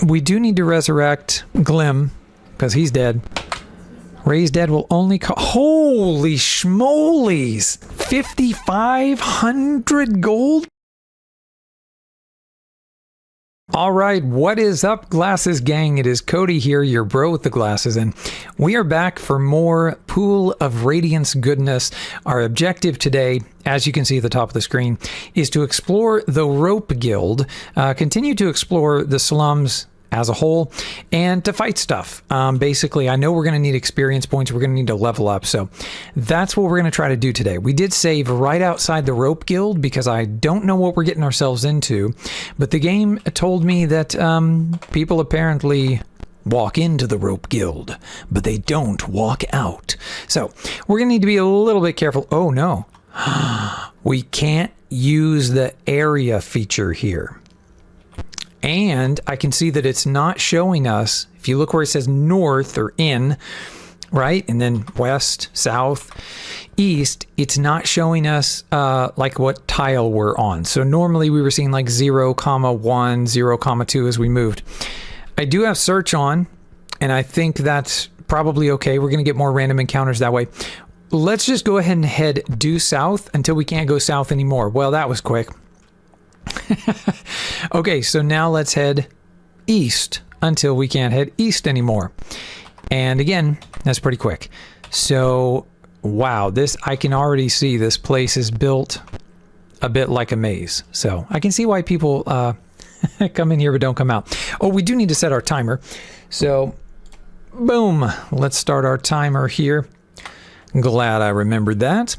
We do need to resurrect Glim, because he's dead. Raise dead will only cost... Holy schmolies! 5,500 gold? Alright, what is up, Glasses Gang? It is Cody here, your bro with the glasses, and we are back for more Pool of Radiance goodness. Our objective today, as you can see at the top of the screen, is to explore the Rope Guild, continue to explore the slums as a whole, and to fight stuff. Basically, I know we're going to need experience points. We're going to need to level up. So that's what we're going to try to do today. We did save right outside the Rope Guild because I don't know what we're getting ourselves into. But the game told me that people apparently walk into the Rope Guild, but they don't walk out. So we're going to need to be a little bit careful. Oh, no. We can't use the area feature here. And I can see that it's not showing us, if you look where it says north or in, right? And then west, south, east, it's not showing us like what tile we're on. So normally we were seeing like 0, 1, 0, 2 as we moved. I do have search on, and I think that's probably okay. We're going to get more random encounters that way. Let's just go ahead and head due south until we can't go south anymore. Well, that was quick. Okay, so now let's head east until we can't head east anymore. And again, that's pretty quick. So, wow, this, I can already see this place is built a bit like a maze. So I can see why people come in here but don't come out. Oh, we do need to set our timer. So, boom, let's start our timer here. Glad I remembered that.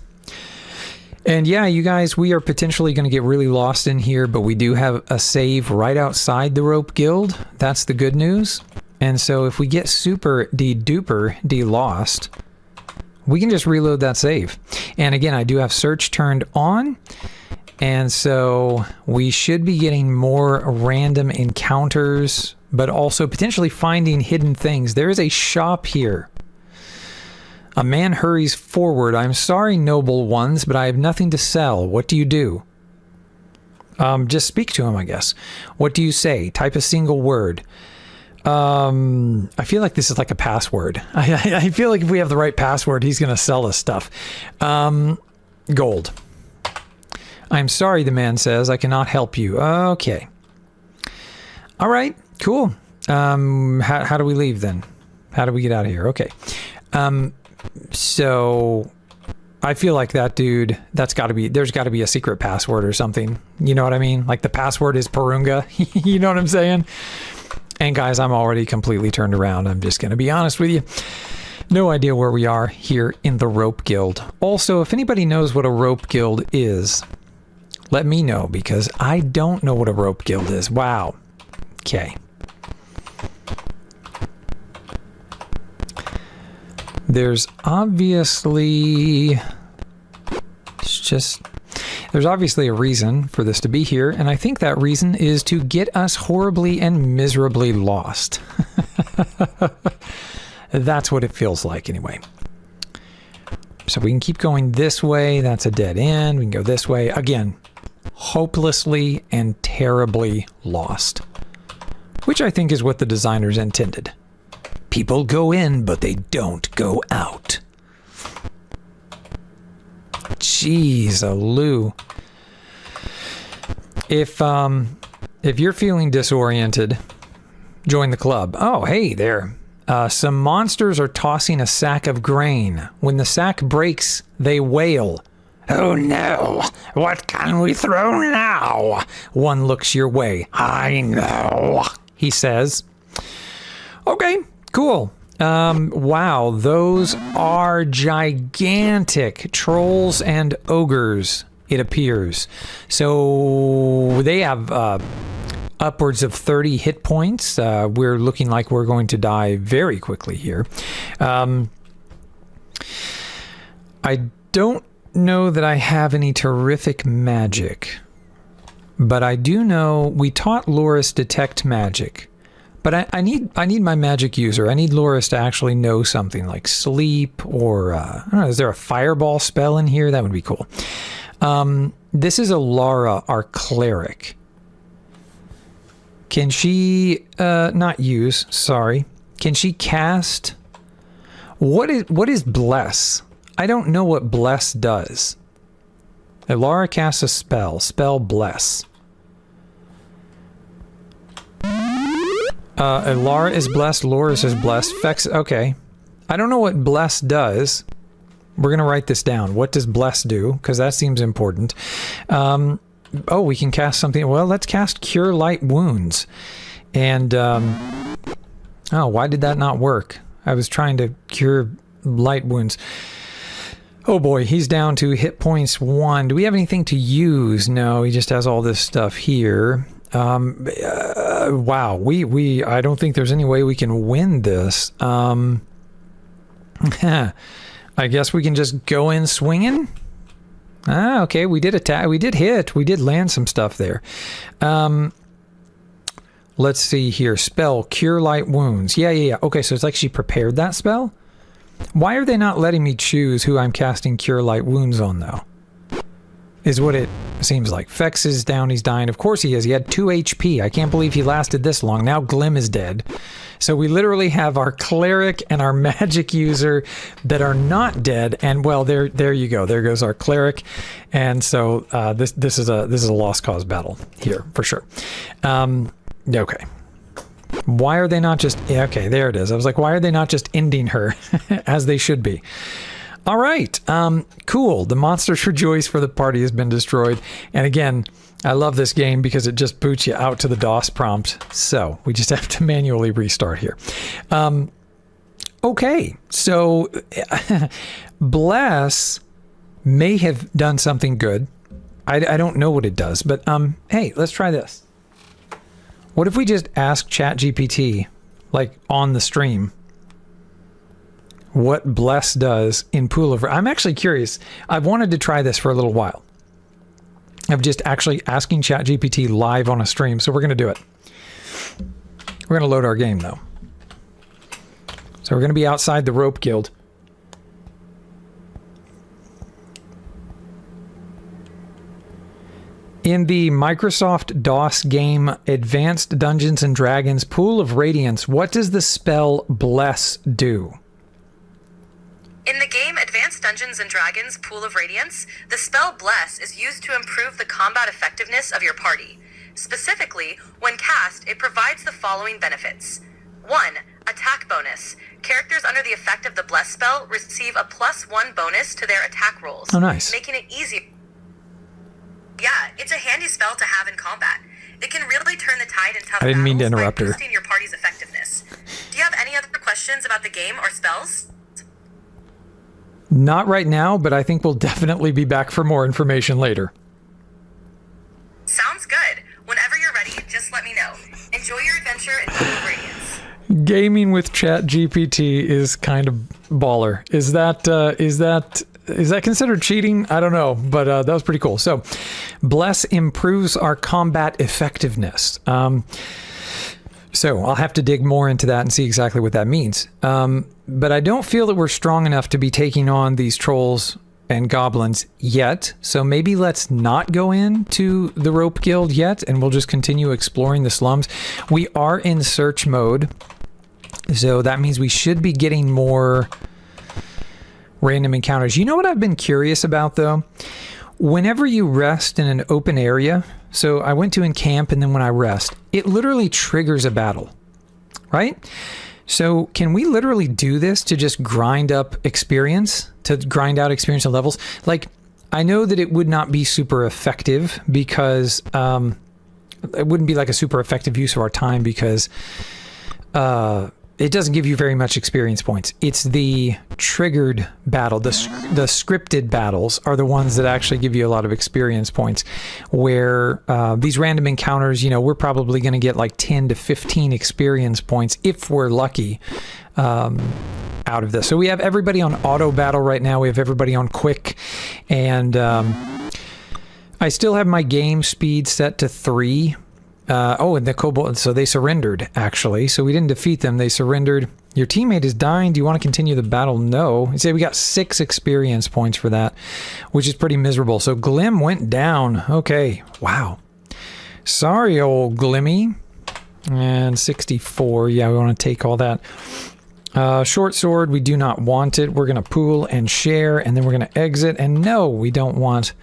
And yeah, you guys, we are potentially going to get really lost in here, but we do have a save right outside the Rope Guild. That's the good news. And so if we get super de-duper de-lost, we can just reload that save. And again, I do have search turned on. And so we should be getting more random encounters, but also potentially finding hidden things. There is a shop here. A man hurries forward. I'm sorry, noble ones, but I have nothing to sell. What do you do? Just speak to him, I guess. What do you say? Type a single word. I feel like this is like a password. I feel like if we have the right password, he's going to sell us stuff. Gold. I'm sorry, the man says. I cannot help you. Okay. All right, cool. How do we leave then? How do we get out of here? Okay. So I feel like that dude, there's got to be a secret password or something. You know what I mean? Like the password is Purunga. You know what I'm saying? And guys, I'm already completely turned around. I'm just going to be honest with you. No idea where we are here in the Rope Guild. Also, if anybody knows what a Rope Guild is, let me know, because I don't know what a Rope Guild is. Wow. Okay. There's obviously a reason for this to be here, and I think that reason is to get us horribly and miserably lost. That's what it feels like anyway. So we can keep going this way. That's a dead end. We can go this way. Again, hopelessly and terribly lost, which I think is what the designers intended. People go in, but they don't go out. Jeez-a-loo. If you're feeling disoriented, join the club. Oh, hey there. Some monsters are tossing a sack of grain. When the sack breaks, they wail. Oh no, what can we throw now? One looks your way. I know, he says. Okay. Cool. Wow, those are gigantic trolls and ogres, it appears. So they have upwards of 30 hit points. We're looking like we're going to die very quickly here. I don't know that I have any terrific magic, but I do know we taught Loris detect magic. But I need my magic user. I need Loris to actually know something like sleep or, I don't know, is there a fireball spell in here? That would be cool. This is Alara, our cleric. Can she, not use, sorry. Can she cast, what is bless? I don't know what bless does. Elara casts a spell bless. Elara is blessed, Loris is blessed, Fex, okay. I don't know what bless does. We're going to write this down. What does bless do? Because that seems important. Oh, we can cast something. Well, let's cast Cure Light Wounds. And, oh, why did that not work? I was trying to cure light wounds. Oh boy, he's down to hit points 1. Do we have anything to use? No, he just has all this stuff here. Wow, I don't think there's any way we can win this. I guess we can just go in swinging. Ah, okay, we did attack, we did hit, we did land some stuff there. Let's see here, spell, Cure Light Wounds. Yeah. Okay, so it's like she prepared that spell? Why are they not letting me choose who I'm casting Cure Light Wounds on, though? Is what it seems like. Fex is down, he's dying. Of course he is. He had 2 HP. I can't believe he lasted this long. Now Glim is dead. So we literally have our cleric and our magic user that are not dead. And well, there you go. There goes our cleric. And so this is a lost cause battle here for sure. Okay. Why are they not just... Yeah, okay, there it is. I was like, why are they not just ending her as they should be? All right. Cool. The monsters rejoice for the party has been destroyed. And again, I love this game because it just boots you out to the DOS prompt. So we just have to manually restart here. Okay. So Bless may have done something good. I don't know what it does, but hey, let's try this. What if we just ask ChatGPT, like on the stream, what Bless does in Pool of... I'm actually curious. I've wanted to try this for a little while. Of just actually asking ChatGPT live on a stream, so we're going to do it. We're going to load our game, though. So we're going to be outside the Rope Guild. In the Microsoft DOS game Advanced Dungeons & Dragons Pool of Radiance, what does the spell Bless do? In the game Advanced Dungeons & Dragons Pool of Radiance, the spell Bless is used to improve the combat effectiveness of your party. Specifically, when cast, it provides the following benefits. 1. Attack bonus. Characters under the effect of the Bless spell receive a +1 bonus to their attack rolls. Oh, nice. Making it easy. Yeah, it's a handy spell to have in combat. It can really turn the tide in tough I didn't mean to battles interrupt by her. boosting your party's effectiveness. Do you have any other questions about the game or spells? Not right now, but I think we'll definitely be back for more information later. Sounds good. Whenever you're ready, just let me know. Enjoy your adventure in Pool of Radiance. Gaming with ChatGPT is kind of baller. Is that considered cheating? I don't know, but that was pretty cool. So, Bless improves our combat effectiveness. So I'll have to dig more into that and see exactly what that means. But I don't feel that we're strong enough to be taking on these trolls and goblins yet. So maybe let's not go into the Rope Guild yet, and we'll just continue exploring the slums. We are in search mode, so that means we should be getting more random encounters. You know what I've been curious about, though? Whenever you rest in an open area, so I went to encamp, and then when I rest, it literally triggers a battle, right? So can we literally do this to just grind up experience, to grind out experience and levels? Like, I know that it would not be super effective because it wouldn't be like a super effective use of our time because it doesn't give you very much experience points. It's the triggered battle, the scripted battles are the ones that actually give you a lot of experience points, where these random encounters, you know, we're probably going to get like 10 to 15 experience points if we're lucky out of this. So we have everybody on auto battle right now. We have everybody on quick, and I still have my game speed set to 3. And the kobold, so they surrendered, actually. So we didn't defeat them, they surrendered. Your teammate is dying. Do you want to continue the battle? No. You say we got 6 experience points for that, which is pretty miserable. So Glim went down. Okay. Wow. Sorry, old Glimmy. And 64. Yeah, we want to take all that. Short sword, we do not want it. We're going to pool and share, and then we're going to exit. And no, we don't want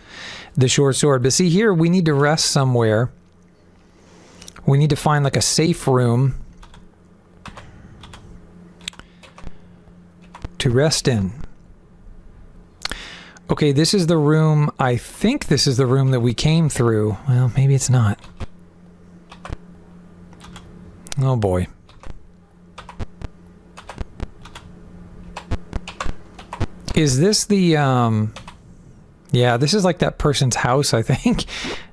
the short sword. But see here, we need to rest somewhere. We need to find like a safe room to rest in. Okay, this is the room. I think this is the room that we came through. Well, maybe it's not. Oh boy. Is this the, yeah, this is like that person's house, I think.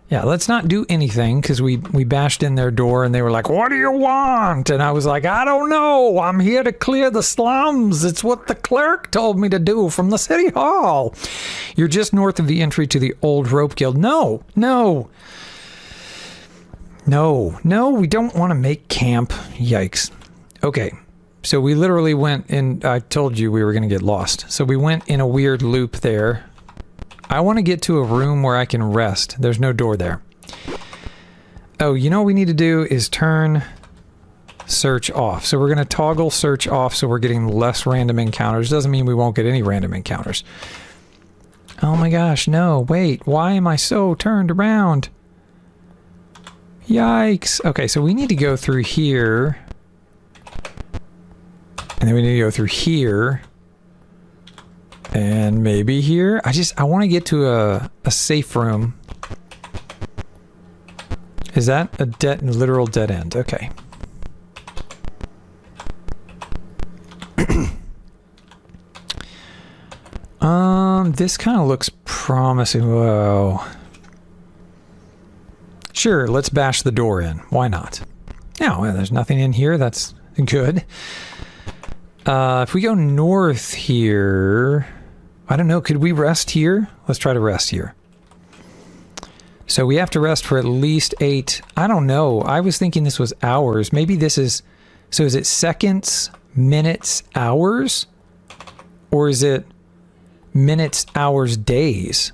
Yeah, let's not do anything, because we bashed in their door and they were like, what do you want? And I was like, I don't know. I'm here to clear the slums. It's what the clerk told me to do from the city hall. You're just north of the entry to the old rope guild. No, no. No, no, we don't want to make camp. Yikes. Okay, so we literally went in, I told you we were going to get lost. So we went in a weird loop there. I want to get to a room where I can rest. There's no door there. Oh, you know what we need to do is turn search off. So we're going to toggle search off so we're getting less random encounters. Doesn't mean we won't get any random encounters. Oh my gosh, no, wait. Why am I so turned around? Yikes. Okay, so we need to go through here. And then we need to go through here. And maybe here. I want to get to a safe room. Is that a literal dead end? Okay. This kind of looks promising. Whoa. Sure, let's bash the door in. Why not? Yeah, well, there's nothing in here. That's good. If we go north here, I don't know, could we rest here? Let's try to rest here. So we have to rest for at least 8. I don't know. I was thinking this was hours. Maybe this is... So is it seconds, minutes, hours? Or is it minutes, hours, days?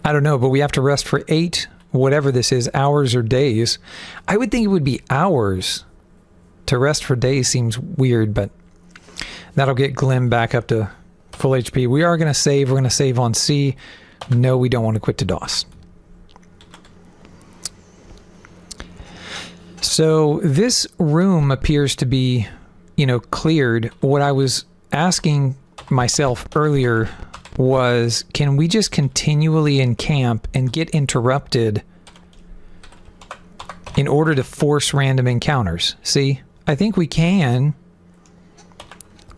I don't know, but we have to rest for 8, whatever this is, hours or days. I would think it would be hours. To rest for days seems weird, but that'll get Glim back up to full HP. We are going to save. We're going to save on C. No, we don't want to quit to DOS. So this room appears to be, you know, cleared. What I was asking myself earlier was, can we just continually encamp and get interrupted in order to force random encounters? See, I think we can,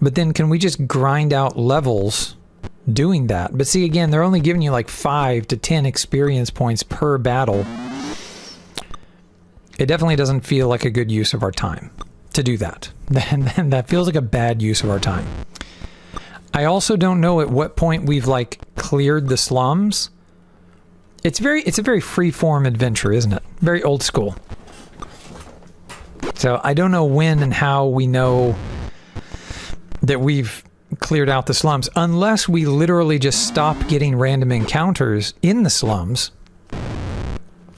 but then can we just grind out levels doing that? But see, again, they're only giving you like 5 to 10 experience points per battle. It definitely doesn't feel like a good use of our time to do that. That feels like a bad use of our time. I also don't know at what point we've like cleared the slums. It's a very free-form adventure, isn't it? Very old school. So I don't know when and how we know that we've cleared out the slums, unless we literally just stop getting random encounters in the slums.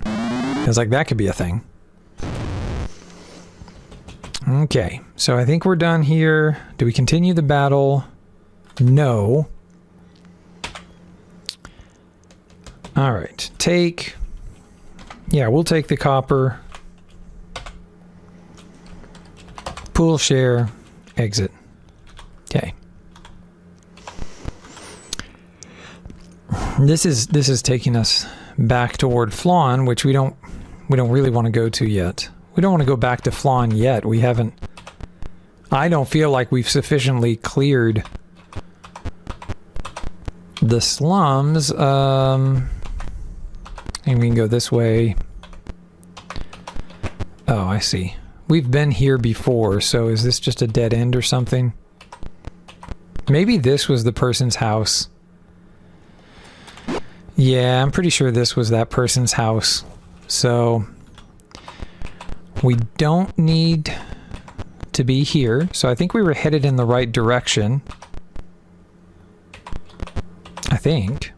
Because like that could be a thing. Okay, so I think we're done here. Do we continue the battle? No. All right, take... Yeah, we'll take the copper. Pool, share, exit. Okay. This is taking us back toward Phlan, which we don't really want to go to yet. We don't want to go back to Phlan yet. We haven't... I don't feel like we've sufficiently cleared the slums. And we can go this way. Oh, I see. We've been here before, so is this just a dead end or something? Maybe this was the person's house. Yeah, I'm pretty sure this was that person's house. So we don't need to be here. So I think we were headed in the right direction. I think.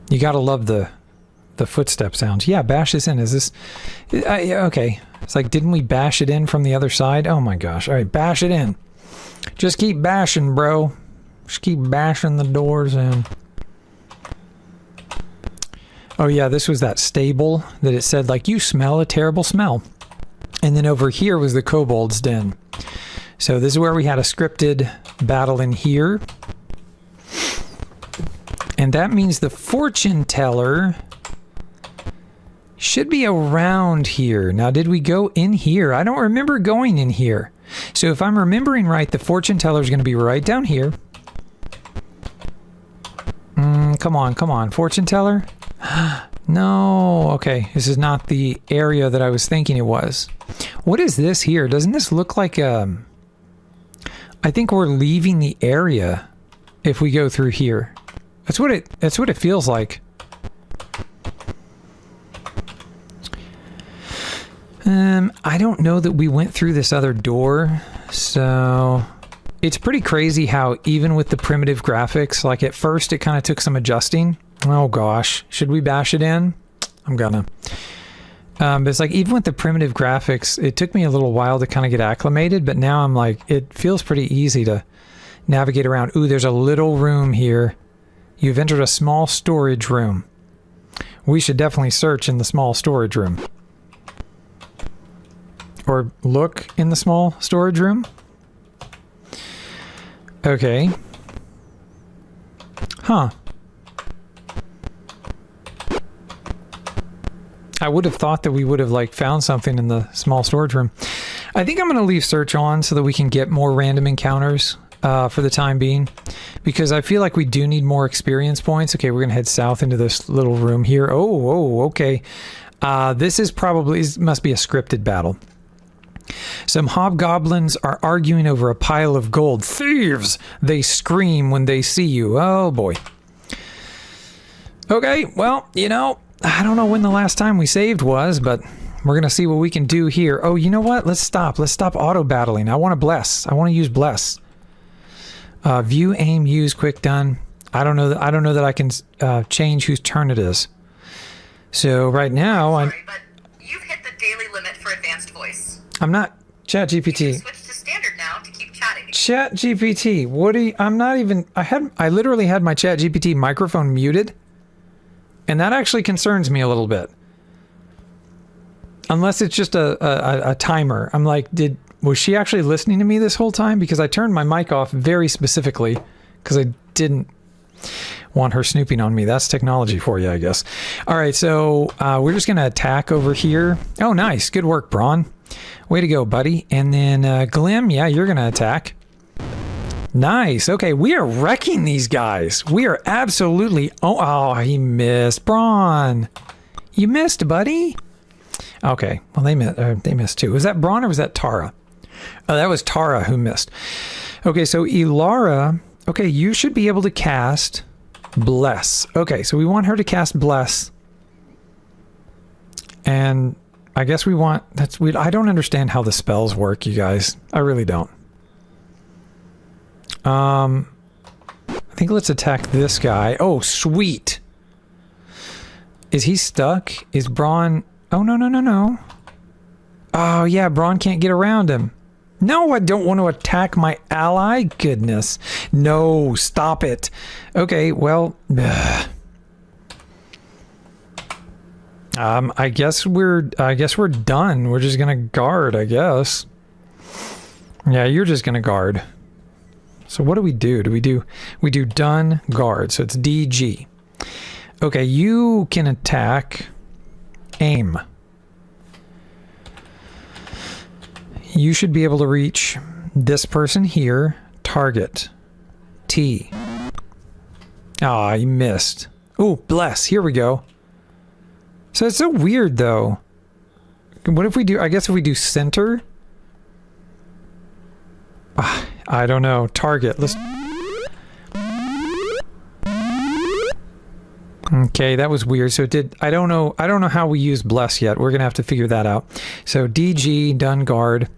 You gotta love the the footstep sounds. Yeah, bash this in. Is this... okay. It's like, didn't we bash it in from the other side? Oh my gosh. All right, bash it in. Just keep bashing, bro. Just keep bashing the doors in. Oh yeah, this was that stable that it said, like, you smell a terrible smell. And then over here was the kobold's den. So this is where we had a scripted battle in here. And that means the fortune teller should be around here. Now, did we go in here? I don't remember going in here. So if I'm remembering right, the fortune teller is going to be right down here. Come on, come on. Fortune teller? No. Okay, this is not the area that I was thinking it was. What is this here? Doesn't this look like I think we're leaving the area if we go through here. That's what it feels like. I don't know that we went through this other door, so it's pretty crazy how even with the primitive graphics, like at first it kind of took some adjusting. Oh gosh, should we bash it in? I'm gonna. But it's like even with the primitive graphics, it took me a little while to kind of get acclimated, but now I'm like, it feels pretty easy to navigate around. Ooh, there's a little room here. You've entered a small storage room. We should definitely search in the small storage room. Or look in the small storage room. Okay. Huh. I would have thought that we would have like found something in the small storage room. I think I'm going to leave search on so that we can get more random encounters for the time being, because I feel like we do need more experience points. Okay, we're going to head south into this little room here. Oh, okay. This is probably, must be a scripted battle. Some hobgoblins are arguing over a pile of gold. Thieves! They scream when they see you. Oh boy. Okay, well, you know, I don't know when the last time we saved was, but we're going to see what we can do here. Oh, you know what? Let's stop. Let's stop auto-battling. I want to bless. I want to use bless. View, aim, use, quick, done. I don't know that I can change whose turn it is. So right now... Sorry, but you've hit the daily limit for advanced voice. I'm not ChatGPT. You can switch to standard now to keep chatting. ChatGPT. What do you... I'm not even... I literally had my ChatGPT microphone muted. And that actually concerns me a little bit. Unless it's just a timer. I'm like, was she actually listening to me this whole time? Because I turned my mic off very specifically because I didn't want her snooping on me. That's technology for you, I guess. All right, so we're just going to attack over here. Oh, nice. Good work, Braun. Way to go, buddy. And then Glim, yeah, you're going to attack. Nice. Okay, we are wrecking these guys. We are absolutely... Oh, he missed. Braun. You missed, buddy. Okay, well, they missed too. Was that Braun or was that Tara? Oh, that was Tara who missed. Okay, so Ilara... Okay, you should be able to cast Bless. Okay, so we want her to cast Bless. And I guess we want... That's weird. I don't understand how the spells work, you guys. I really don't. I think let's attack this guy. Oh, sweet. Is he stuck? Is Braun... Oh, no. Oh, yeah, Braun can't get around him. No, I don't want to attack my ally. Goodness. No, stop it. Okay, well... I guess we're done. We're just gonna guard, I guess. Yeah, you're just gonna guard. So what do? We do done, guard. So it's DG. Okay, you can attack. Aim. You should be able to reach this person here. Target. T. Ah, you missed. Oh, bless. Here we go. So it's so weird, though. What if we do... I guess if we do center... I don't know. Target. Let's... Okay, that was weird. So it did... I don't know how we use bless yet. We're going to have to figure that out. So DG, done, guard.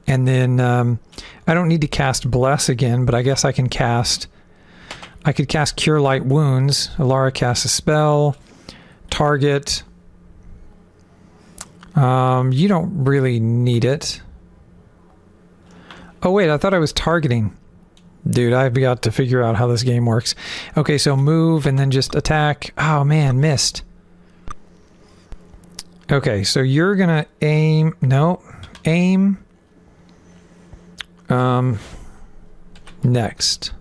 And then... I don't need to cast bless again, but I guess I can cast... I could cast Cure Light Wounds. Alara casts a spell. target. You don't really need it. Oh wait, I thought I was targeting. Dude, I've got to figure out how this game works. Okay, so move and then just attack. Oh man, missed. Okay, so you're gonna aim. No, aim. Next.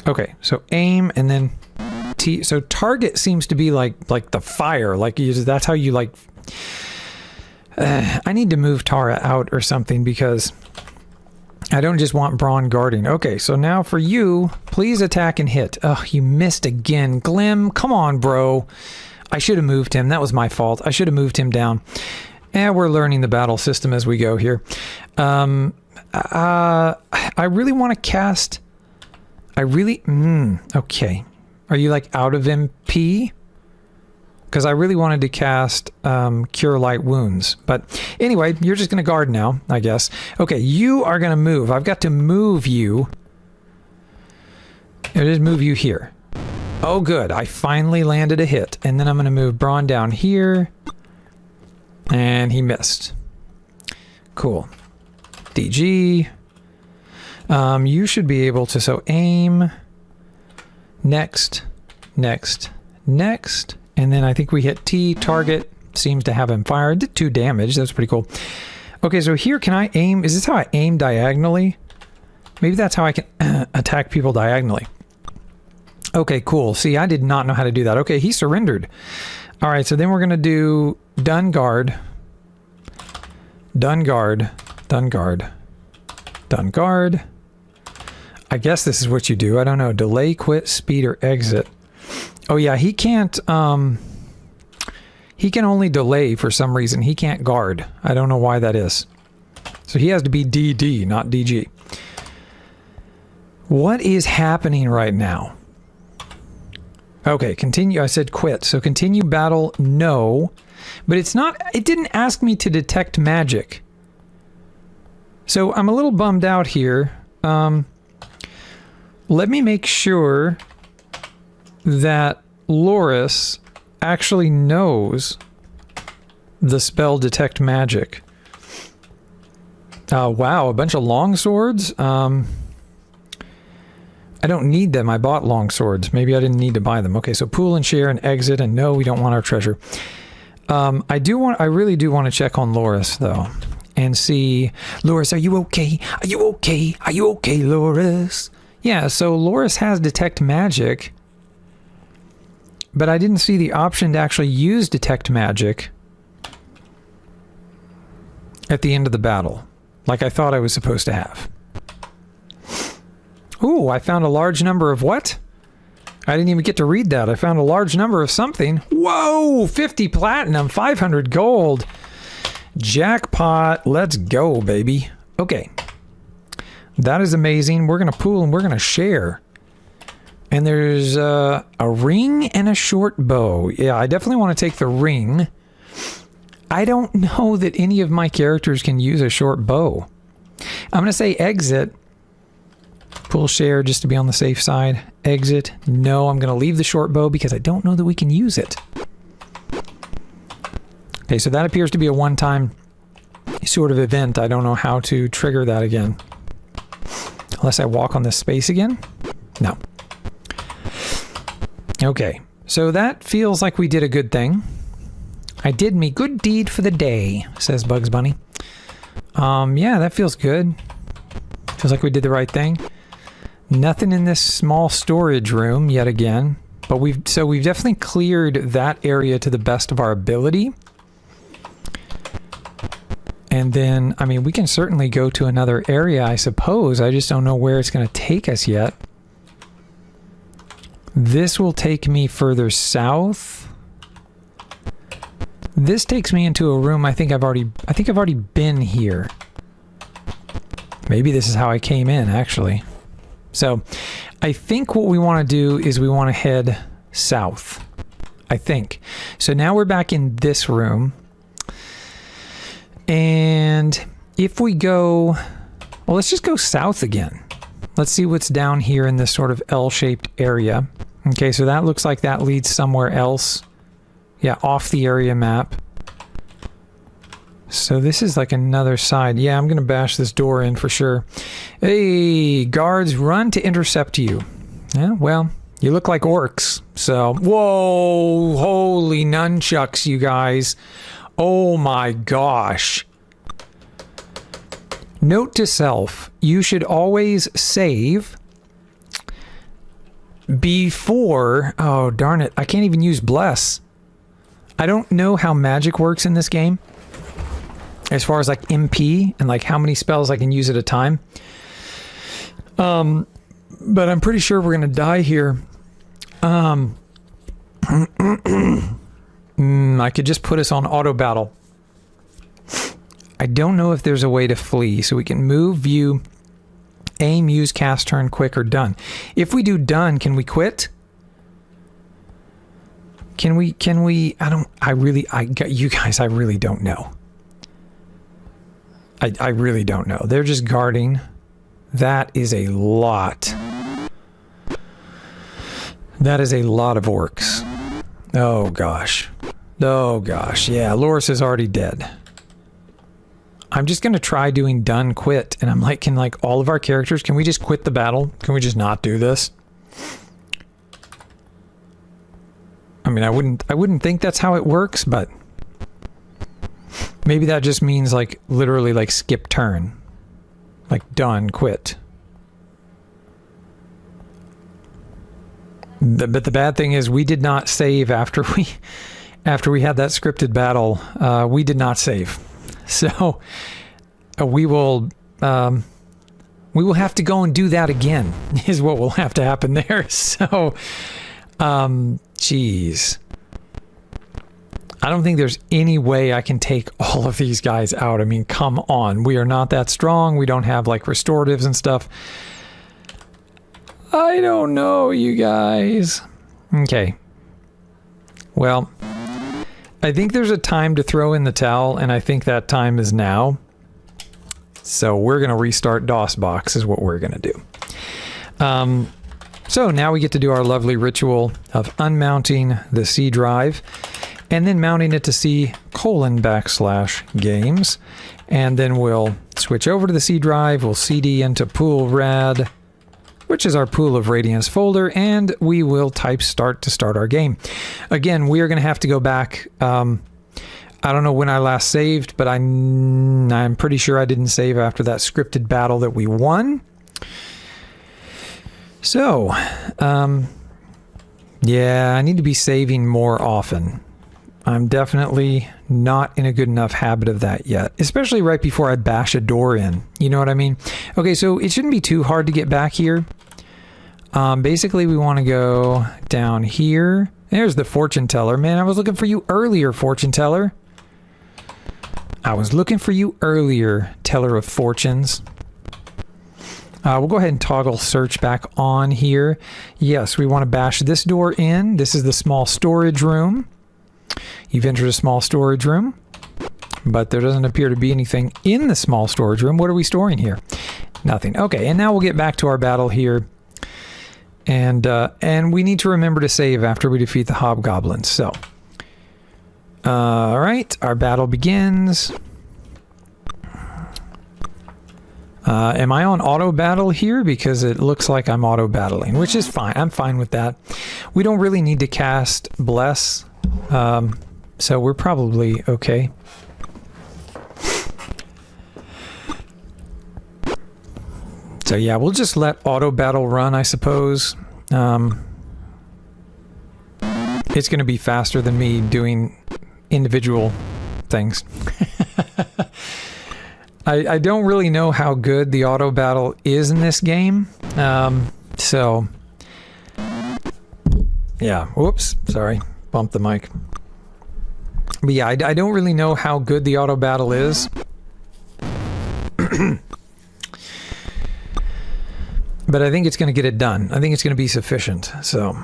Okay, so aim and then T. So target seems to be like the fire. Like that's how you like. I need to move Tara out or something because I don't just want Brawn guarding. Okay, so now for you, please attack and hit. Oh, you missed again. Glim, come on, bro. I should have moved him. That was my fault. I should have moved him down. We're learning the battle system as we go here. I really want to cast... okay. Are you like out of MP? Because I really wanted to cast Cure Light Wounds. But anyway, you're just going to guard now, I guess. Okay, you are going to move. I've got to move you. I'll just move you here. Oh, good. I finally landed a hit. And then I'm going to move Braun down here. And he missed. Cool. DG. You should be able to... So aim. Next. Next. Next. And then I think we hit T. Target seems to have him fired. Did 2 damage. That's pretty cool. Okay, so here can I aim? Is this how I aim diagonally? Maybe that's how I can attack people diagonally. Okay, cool. See, I did not know how to do that. Okay, he surrendered. All right, so then we're going to do done guard. Done guard. Done guard. Done guard. I guess this is what you do. I don't know. Delay, quit, speed, or exit. Oh yeah, he can't, he can only delay for some reason. He can't guard. I don't know why that is. So he has to be DD, not DG. What is happening right now? Okay, continue. I said quit. So continue battle, no. But it's not, it didn't ask me to detect magic. So I'm a little bummed out here. Let me make sure that Loris actually knows the spell detect magic. Wow, a bunch of long swords. I don't need them. I bought long swords. Maybe I didn't need to buy them. Okay, so pool and share and exit, and no, we don't want our treasure. I really do want to check on Loris though, and see, Loris, are you okay? Are you okay? Are you okay, Loris? Yeah, so Loris has detect magic. But I didn't see the option to actually use detect magic at the end of the battle, like I thought I was supposed to have. Ooh, I found a large number of what? I didn't even get to read that. I found a large number of something. Whoa, 50 platinum, 500 gold. Jackpot, let's go, baby. Okay, that is amazing. We're going to pool and we're going to share. And there's a ring and a short bow. Yeah, I definitely want to take the ring. I don't know that any of my characters can use a short bow. I'm going to say exit. Pull share just to be on the safe side. Exit. No, I'm going to leave the short bow because I don't know that we can use it. Okay, so that appears to be a one-time sort of event. I don't know how to trigger that again. Unless I walk on this space again? No. Okay, so that feels like we did a good thing. I did me good deed for the day, says Bugs Bunny. Yeah, that feels good. Feels like we did the right thing. Nothing in this small storage room yet again, but we've definitely cleared that area to the best of our ability. And then, I mean, we can certainly go to another area, I suppose. I just don't know where it's going to take us yet. This will take me further south. This takes me into a room I think I've already been here. Maybe this is how I came in, actually. So, I think what we want to do is we want to head south. I think. So now we're back in this room. And if we go... Well, let's just go south again. Let's see what's down here in this sort of L-shaped area. Okay, so that looks like that leads somewhere else. Yeah, off the area map. So this is like another side. Yeah, I'm going to bash this door in for sure. Hey, guards, run to intercept you. Yeah, well, you look like orcs. So, whoa, holy nunchucks, you guys. Oh my gosh. Note to self, you should always save before... Oh, darn it. I can't even use bless. I don't know how magic works in this game. As far as like MP and like how many spells I can use at a time. But I'm pretty sure we're going to die here. I could just put us on auto battle. I don't know if there's a way to flee. So we can move, view, aim, use, cast, turn, quick, or done. If we do done, can we quit? Can we, you guys, I really don't know. I really don't know. They're just guarding. That is a lot. That is a lot of orcs. Oh gosh. Oh gosh. Yeah, Loris is already dead. I'm just going to try doing done quit. And I'm like, can like all of our characters, can we just quit the battle? Can we just not do this? I mean, I wouldn't think that's how it works, but maybe that just means like literally like skip turn. Like done, quit. But the bad thing is we did not save after we had that scripted battle. We did not save. So we will have to go and do that again is what will have to happen there. So jeez. I don't think there's any way I can take all of these guys out. I mean, come on. We are not that strong. We don't have like restoratives and stuff. I don't know, you guys. Okay. Well, I think there's a time to throw in the towel, and I think that time is now. So we're going to restart DOSBox is what we're going to do. So now we get to do our lovely ritual of unmounting the C drive. And then mounting it to C:\games. And then we'll switch over to the C drive. We'll CD into pool rad, which is our pool of Radiance folder. And we will type start to start our game. Again, we are going to have to go back. I don't know when I last saved, but I'm pretty sure I didn't save after that scripted battle that we won. So, yeah, I need to be saving more often. I'm definitely not in a good enough habit of that yet, especially right before I bash a door in. You know what I mean? Okay, so it shouldn't be too hard to get back here. Basically, we want to go down here. There's the fortune teller. Man, I was looking for you earlier, fortune teller. I was looking for you earlier, teller of fortunes. We'll go ahead and toggle search back on here. Yes, we want to bash this door in. This is the small storage room. You've entered a small storage room, but there doesn't appear to be anything in the small storage room. What are we storing here? Nothing. Okay, and now we'll get back to our battle here. And we need to remember to save after we defeat the hobgoblins. So, all right, our battle begins. Am I on auto battle here? Because it looks like I'm auto battling, which is fine. I'm fine with that. We don't really need to cast bless. So we're probably okay. So yeah, we'll just let auto battle run, I suppose. It's going to be faster than me doing individual things. I don't really know how good the auto battle is in this game. So yeah, whoops, sorry, bumped the mic. But yeah, I don't really know how good the auto battle is. But I think it's going to get it done. I think it's going to be sufficient. So,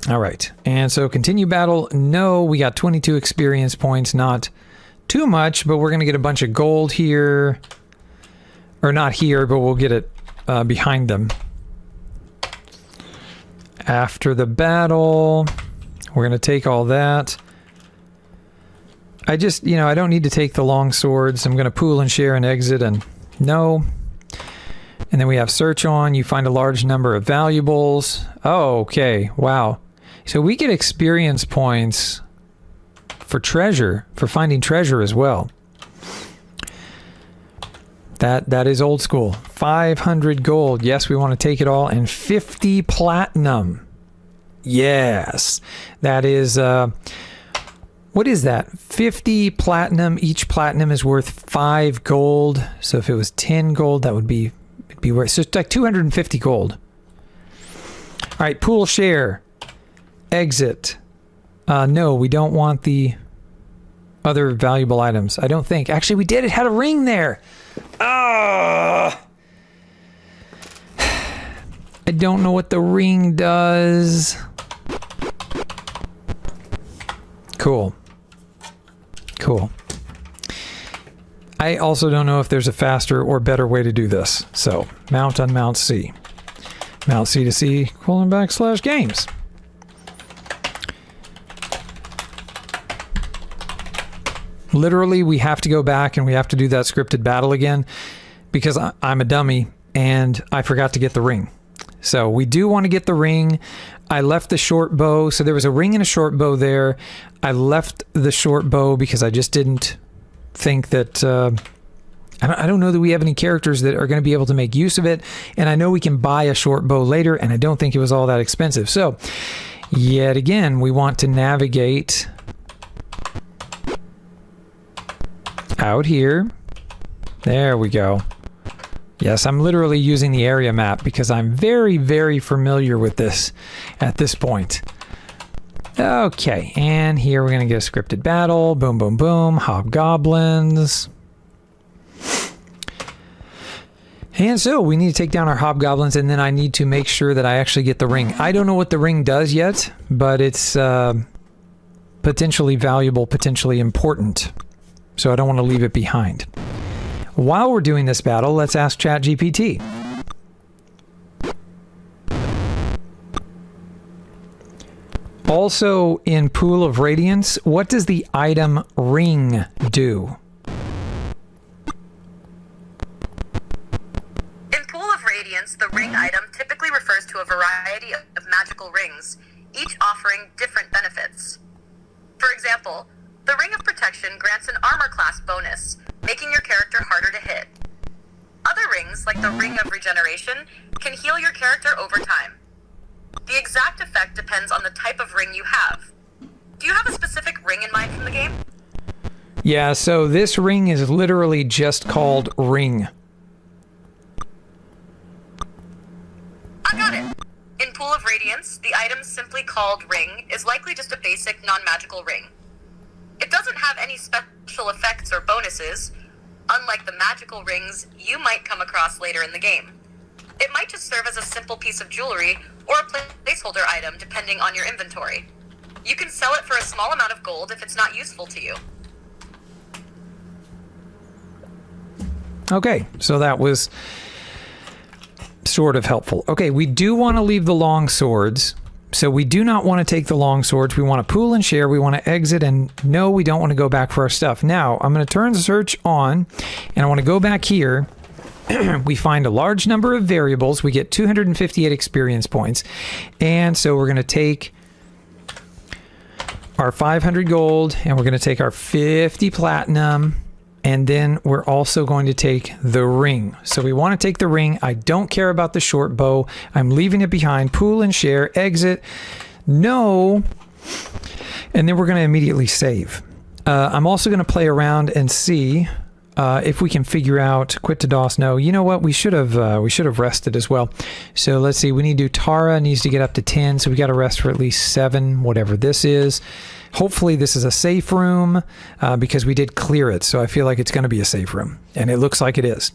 all right. And so continue battle. No, we got 22 experience points. Not too much, but we're going to get a bunch of gold here. Or not here, but we'll get it behind them. After the battle, we're going to take all that. I just, I don't need to take the long swords. I'm going to pool and share and exit and no. And then we have search on. You find a large number of valuables. Oh, okay. Wow. So we get experience points for treasure, for finding treasure as well. That is old school. 500 gold. Yes, we want to take it all. And 50 platinum. Yes. That is, what is that? 50 platinum. Each platinum is worth 5 gold. So if it was 10 gold, that would be, it'd be worth, so it's like 250 gold. All right, pool share. Exit. No, we don't want the other valuable items. I don't think. Actually, we did. It had a ring there. I don't know what the ring does. Cool. Cool. I also don't know if there's a faster or better way to do this. So, mount on Mount C. Mount C to C, /games. Literally, we have to go back and we have to do that scripted battle again because I'm a dummy and I forgot to get the ring. So we do want to get the ring. I left the short bow. So there was a ring and a short bow there. I left the short bow because I just didn't think that... I don't know that we have any characters that are going to be able to make use of it. And I know we can buy a short bow later and I don't think it was all that expensive. So yet again, we want to navigate... out here. There we go. Yes, I'm literally using the area map because I'm very, very familiar with this at this point. Okay, and here we're going to get a scripted battle. Boom, boom, boom. Hobgoblins. And so we need to take down our hobgoblins and then I need to make sure that I actually get the ring. I don't know what the ring does yet, but it's potentially valuable, potentially important. So I don't want to leave it behind. While we're doing this battle, let's ask ChatGPT. Also in Pool of Radiance, what does the item ring do? In Pool of Radiance, the ring item typically refers to a variety of magical rings, each offering different benefits. For example, the Ring of Protection grants an armor class bonus, making your character harder to hit. Other rings, like the Ring of Regeneration, can heal your character over time. The exact effect depends on the type of ring you have. Do you have a specific ring in mind from the game? Yeah, so this ring is literally just called Ring. I got it. In Pool of Radiance, the item simply called Ring is likely just a basic non-magical ring. It doesn't have any special effects or bonuses, unlike the magical rings you might come across later in the game. It might just serve as a simple piece of jewelry or a placeholder item depending on your inventory. You can sell it for a small amount of gold if it's not useful to you. Okay, so that was sort of helpful. Okay, we do want to leave the long swords. So we do not want to take the long swords. We want to pool and share. We want to exit. And no, we don't want to go back for our stuff. Now, I'm going to turn the search on. And I want to go back here. We find a large number of variables. We get 258 experience points. And so we're going to take our 500 gold. And we're going to take our 50 platinum. And then we're also going to take the ring. So we want to take the ring. I don't care about the short bow. I'm leaving it behind. Pool and share. Exit. No. And then we're going to immediately save. I'm also going to play around and see if we can figure out quit to DOS. No, you know what? We should have rested as well. So let's see. We need to do Tara needs to get up to 10. So we got to rest for at least 7, whatever this is. Hopefully this is a safe room because we did clear it. So I feel like it's going to be a safe room. And it looks like it is.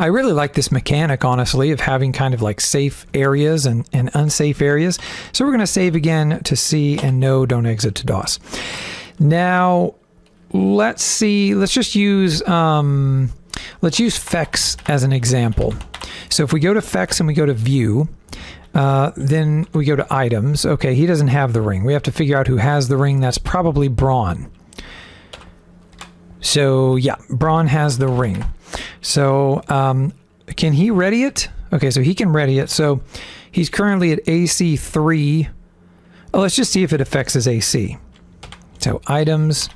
I really like this mechanic, honestly, of having kind of like safe areas and unsafe areas. So we're going to save again to C and no, don't exit to DOS. Now, let's see. Let's just use FEX as an example. So if we go to FEX and we go to View, Then we go to items. Okay, he doesn't have the ring. We have to figure out who has the ring. That's probably Braun. So yeah, Braun has the ring. So can he ready it? Okay, so he can ready it. So he's currently at AC 3. Oh, let's just see if it affects his AC. So items,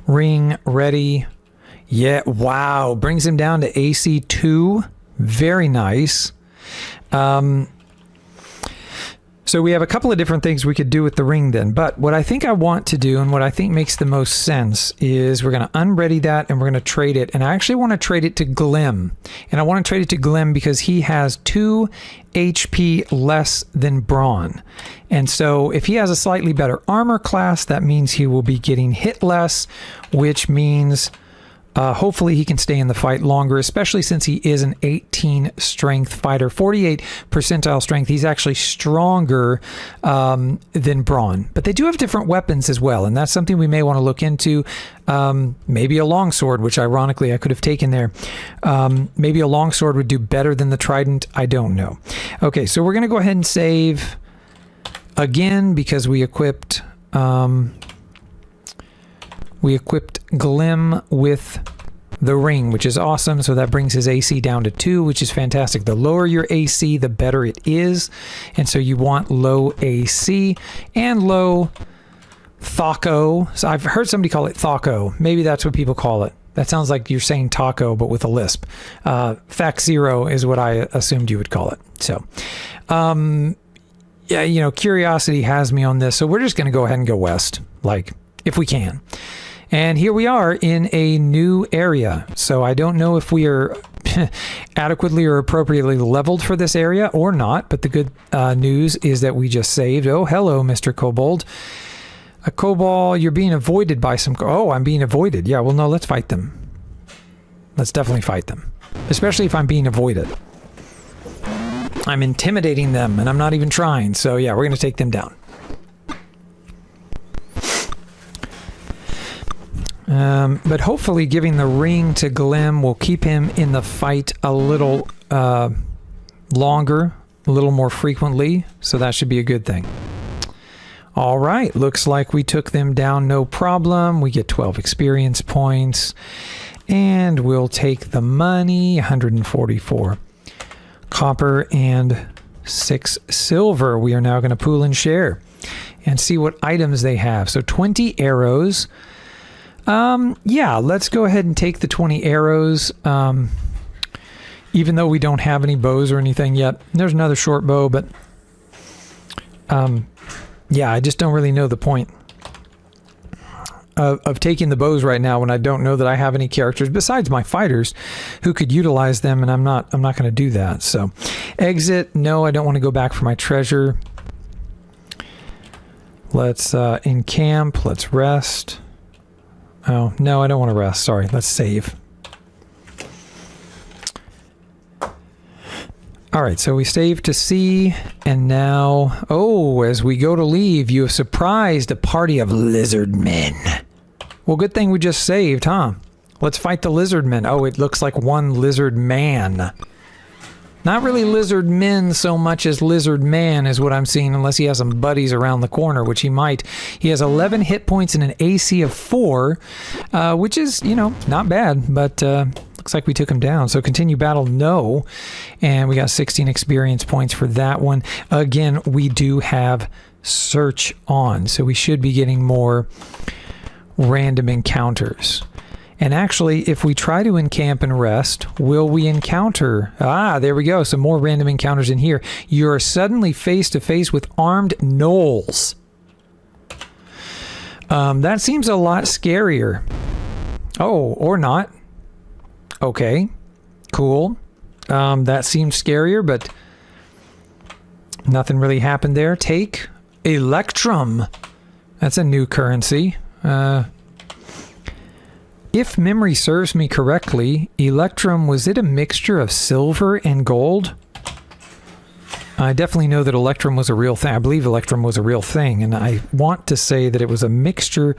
ring, ready. Yeah, wow, brings him down to AC 2. Very nice. So we have a couple of different things we could do with the ring then, but what I think I want to do and what I think makes the most sense is we're going to unready that and we're going to trade it. And I actually want to trade it to Glim. And I want to trade it to Glim because he has 2 HP less than Braun. And so if he has a slightly better armor class, that means he will be getting hit less, which means hopefully he can stay in the fight longer, especially since he is an 18 strength fighter, 48 percentile strength. He's actually stronger than Braun. But they do have different weapons as well, and that's something we may want to look into. Maybe a longsword, which ironically I could have taken there. Maybe a longsword would do better than the trident. I don't know. Okay, so we're going to go ahead and save again because we equipped... Glim with the ring, which is awesome. So that brings his AC down to 2, which is fantastic. The lower your AC, the better it is. And so you want low AC and low Thaco. So I've heard somebody call it Thaco. Maybe that's what people call it. That sounds like you're saying taco, but with a lisp. Fac 0 is what I assumed you would call it. So, yeah, you know, curiosity has me on this. So we're just going to go ahead and go west, like, if we can. And here we are in a new area. So I don't know if we are adequately or appropriately leveled for this area or not. But the good news is that we just saved. Oh, hello, Mr. Kobold. A kobold, you're being avoided by some... Oh, I'm being avoided. Yeah, well, no, let's fight them. Let's definitely fight them. Especially if I'm being avoided. I'm intimidating them, and I'm not even trying. So, yeah, we're going to take them down. But hopefully giving the ring to Glim will keep him in the fight a little longer, a little more frequently, so that should be a good thing. All right, looks like we took them down no problem. We get 12 experience points, and we'll take the money, 144 copper and 6 silver. We are now going to pool and share and see what items they have. So 20 arrows. Yeah, let's go ahead and take the 20 arrows, even though we don't have any bows or anything yet. There's another short bow, but yeah, I just don't really know the point of taking the bows right now when I don't know that I have any characters besides my fighters who could utilize them, and I'm not going to do that. So, exit. No, I don't want to go back for my treasure. Let's encamp. Let's rest. Oh, no, I don't want to rest. Sorry. Let's save. All right, so we save to sea, and now, oh, as we go to leave, you have surprised a party of lizard men. Well, good thing we just saved, huh? Let's fight the lizard men. Oh, it looks like one lizard man. Not really lizard men so much as lizard man is what I'm seeing, unless he has some buddies around the corner, which he might. He has 11 hit points and an AC of 4, which is, you know, not bad, but looks like we took him down. So continue battle, no. And we got 16 experience points for that one. Again, we do have search on, so we should be getting more random encounters. And actually, if we try to encamp and rest, will we encounter... Ah, there we go. Some more random encounters in here. You're suddenly face to face with armed gnolls. That seems a lot scarier. Oh, or not. Okay. Cool. That seems scarier, but nothing really happened there. Take Electrum. That's a new currency. If memory serves me correctly, Electrum, was it a mixture of silver and gold? I definitely know that Electrum was a real thing. I believe Electrum was a real thing, and I want to say that it was a mixture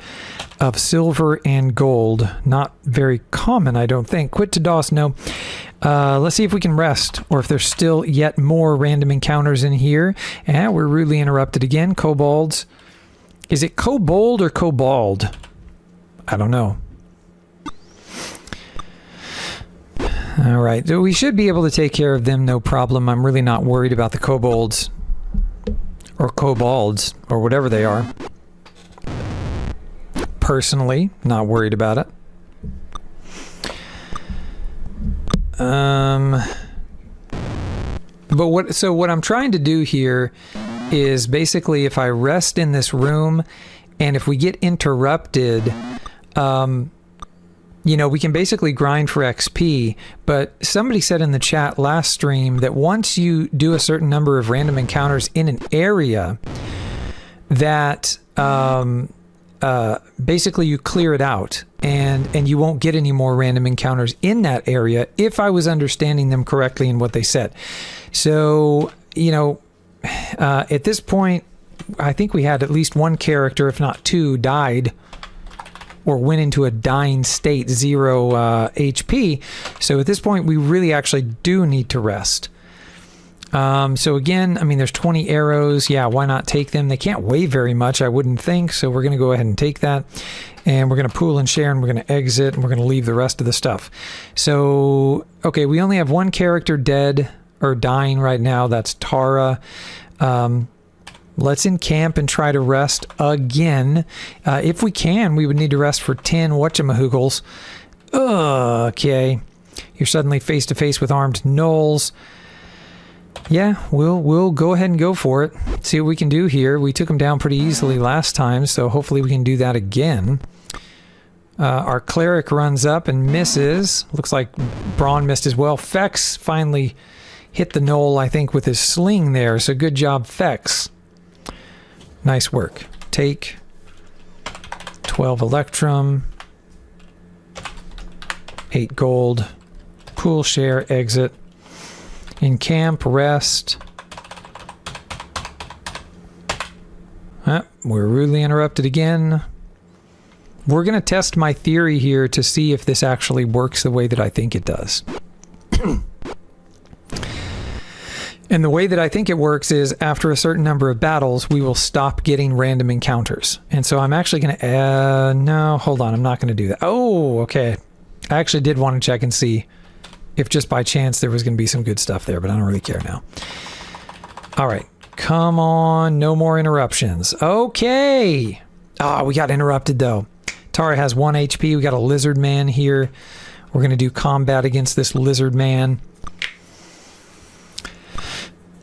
of silver and gold. Not very common, I don't think. Quit to DOS, no. Let's see if we can rest, or if there's still yet more random encounters in here. And we're rudely interrupted again. Kobolds. Is it kobold or kobold? I don't know. All right, so we should be able to take care of them, no problem. I'm really not worried about the kobolds. Or kobolds, or whatever they are. Personally, not worried about it. So what I'm trying to do here is basically if I rest in this room and if we get interrupted, you know, we can basically grind for XP, but somebody said in the chat last stream that once you do a certain number of random encounters in an area, that basically you clear it out and you won't get any more random encounters in that area, if I was understanding them correctly in what they said. So, you know, at this point, I think we had at least one character, if not two, died or went into a dying state, 0 HP. So at this point, we really actually do need to rest. So again, I mean, there's 20 arrows. Yeah, why not take them? They can't weigh very much, I wouldn't think. So we're going to go ahead and take that. And we're going to pool and share, and we're going to exit, and we're going to leave the rest of the stuff. So, okay, we only have one character dead or dying right now. That's Tara. Let's encamp and try to rest again. If we can, we would need to rest for 10 whatchamahoogles. Okay. You're suddenly face to face with armed gnolls. Yeah, we'll go ahead and go for it. See what we can do here. We took them down pretty easily last time, so hopefully we can do that again. Our cleric runs up and misses. Looks like Braun missed as well. Fex finally hit the gnoll, I think, with his sling there, so good job, Fex. Nice work. Take 12 electrum, 8 gold, pool, share, exit, encamp, rest. We're rudely interrupted again. We're going to test my theory here to see if this actually works the way that I think it does. And the way that I think it works is after a certain number of battles, we will stop getting random encounters. And so I'm actually going to... no, hold on. I'm not going to do that. Oh, okay. I actually did want to check and see if just by chance there was going to be some good stuff there, but I don't really care now. All right. Come on. No more interruptions. Okay. Ah, we got interrupted, though. Tara has 1 HP. We got a lizard man here. We're going to do combat against this lizard man.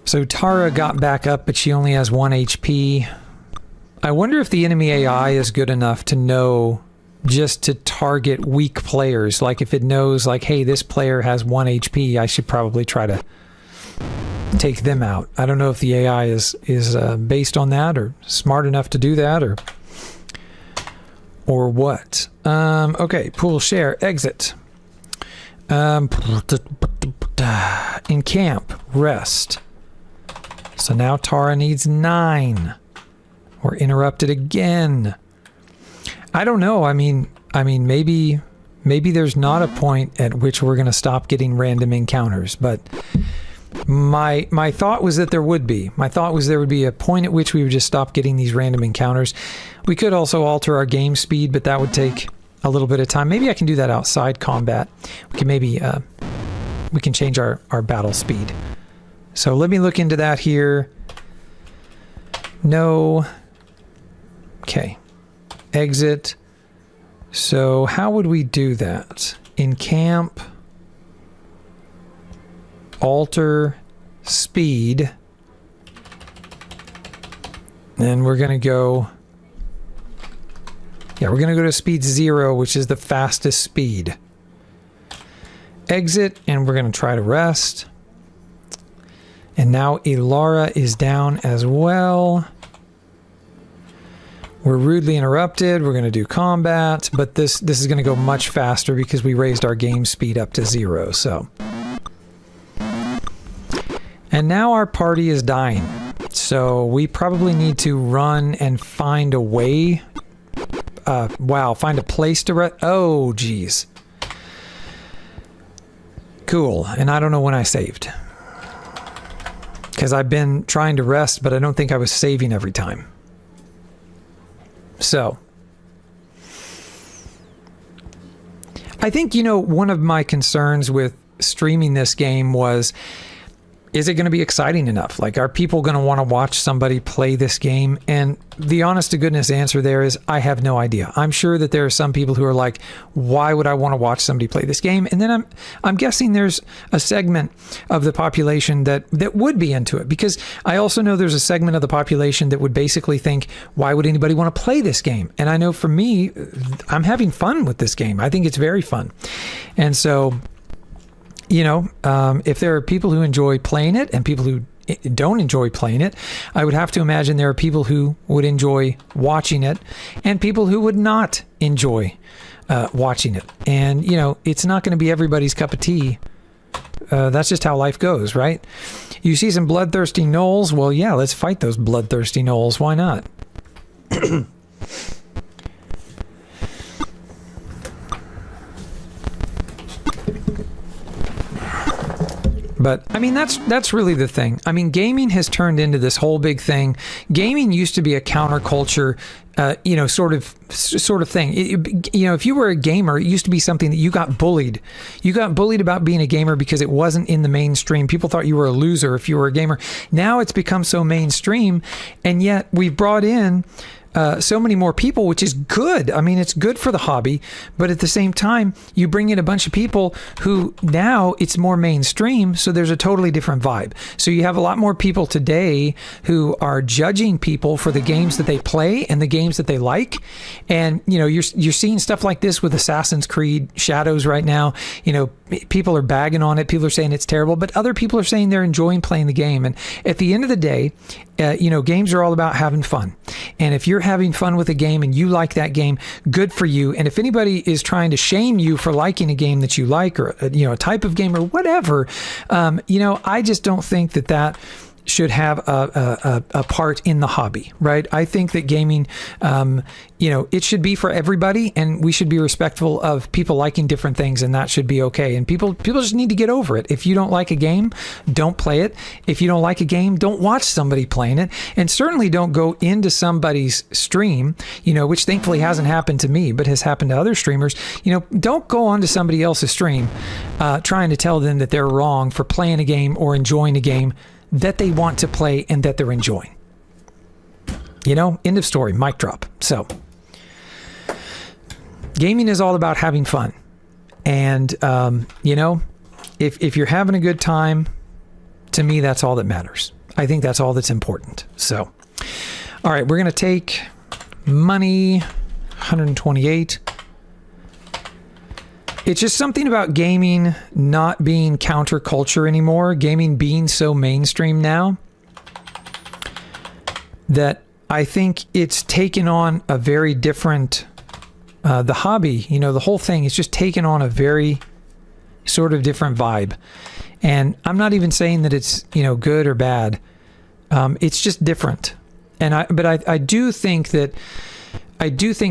So Tara got back up, but she only has 1 HP. I wonder if the enemy AI is good enough to know just to target weak players. Like if it knows, like, hey, this player has 1 HP, I should probably try to take them out. I don't know if the AI is based on that or smart enough to do that or what. Okay, pool, share, exit. Encamp, rest. So now Tara needs 9. We're interrupted again. I don't know. I mean, maybe there's not a point at which we're going to stop getting random encounters, but my thought was that there would be. My thought was there would be a point at which we would just stop getting these random encounters. We could also alter our game speed, but that would take a little bit of time. Maybe I can do that outside combat. We can maybe we can change our battle speed. So let me look into that here. No. Okay. Exit. So how would we do that? Encamp. Alter speed. And we're going to go... yeah, we're going to go to speed 0, which is the fastest speed. Exit, and we're going to try to rest. And now Ilara is down as well. We're rudely interrupted. We're going to do combat, but this is going to go much faster because we raised our game speed up to 0. So, and now our party is dying. So we probably need to run and find a way. Wow, find a place to rest. Oh, geez. Cool. And I don't know when I saved. Because I've been trying to rest, but I don't think I was saving every time. So, I think, one of my concerns with streaming this game was, is it going to be exciting enough? Like, are people going to want to watch somebody play this game? And the honest to goodness answer there is, I have no idea. I'm sure that there are some people who are like, why would I want to watch somebody play this game? And then I'm guessing there's a segment of the population that would be into it, because I also know there's a segment of the population that would basically think, why would anybody want to play this game? And I know for me, I'm having fun with this game. I think it's very fun. And so, if there are people who enjoy playing it and people who don't enjoy playing it, I would have to imagine there are people who would enjoy watching it and people who would not enjoy watching it. And, it's not going to be everybody's cup of tea. That's just how life goes, right? You see some bloodthirsty gnolls? Well, yeah, let's fight those bloodthirsty gnolls. Why not? But I mean, that's really the thing. I mean, gaming has turned into this whole big thing. Gaming used to be a counterculture, sort of thing. If you were a gamer, it used to be something that you got bullied. You got bullied about being a gamer because it wasn't in the mainstream. People thought you were a loser if you were a gamer. Now it's become so mainstream, and yet we've brought in so many more people, which is good. I mean, it's good for the hobby, but at the same time, you bring in a bunch of people who now it's more mainstream, so there's a totally different vibe. So you have a lot more people today who are judging people for the games that they play and the games that they like. And, you're seeing stuff like this with Assassin's Creed Shadows right now. People are bagging on it. People are saying it's terrible, but other people are saying they're enjoying playing the game. And at the end of the day, games are all about having fun. And if you're having fun with a game and you like that game, good for you. And if anybody is trying to shame you for liking a game that you like, or a type of game or whatever, I just don't think that should have a part in the hobby, right? I think that gaming, it should be for everybody, and we should be respectful of people liking different things, and that should be okay. And people just need to get over it. If you don't like a game, don't play it. If you don't like a game, don't watch somebody playing it, and certainly don't go into somebody's stream, which thankfully hasn't happened to me, but has happened to other streamers. Don't go onto somebody else's stream trying to tell them that they're wrong for playing a game or enjoying a game that they want to play and that they're enjoying. End of story, mic drop. So, gaming is all about having fun. And, if you're having a good time, to me, that's all that matters. I think that's all that's important. So, all right, we're going to take money, 128. It's just something about gaming not being counterculture anymore, gaming being so mainstream now, that I think it's taken on a very different, the hobby, the whole thing is just taken on a very sort of different vibe. And I'm not even saying that it's, good or bad. It's just different. But I do think that,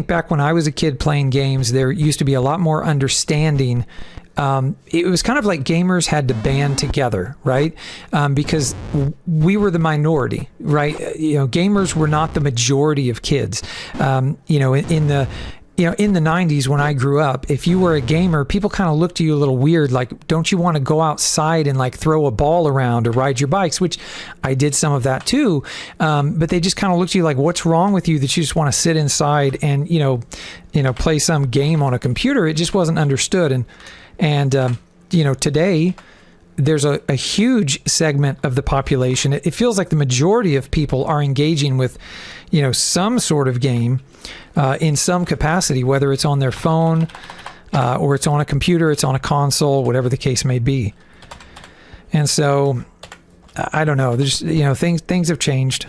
back when I was a kid playing games, there used to be a lot more understanding. It was kind of like gamers had to band together, right? Because we were the minority, right? Gamers were not the majority of kids. In the 90s when I grew up, if you were a gamer, people kind of looked at you a little weird, like, don't you want to go outside and like throw a ball around or ride your bikes, which I did some of that too. But they just kind of looked at you like, what's wrong with you that you just want to sit inside and, play some game on a computer? It just wasn't understood. And today there's a huge segment of the population. It feels like the majority of people are engaging with, some sort of game in some capacity, whether it's on their phone or it's on a computer, it's on a console, whatever the case may be. And so, I don't know. There's, things have changed.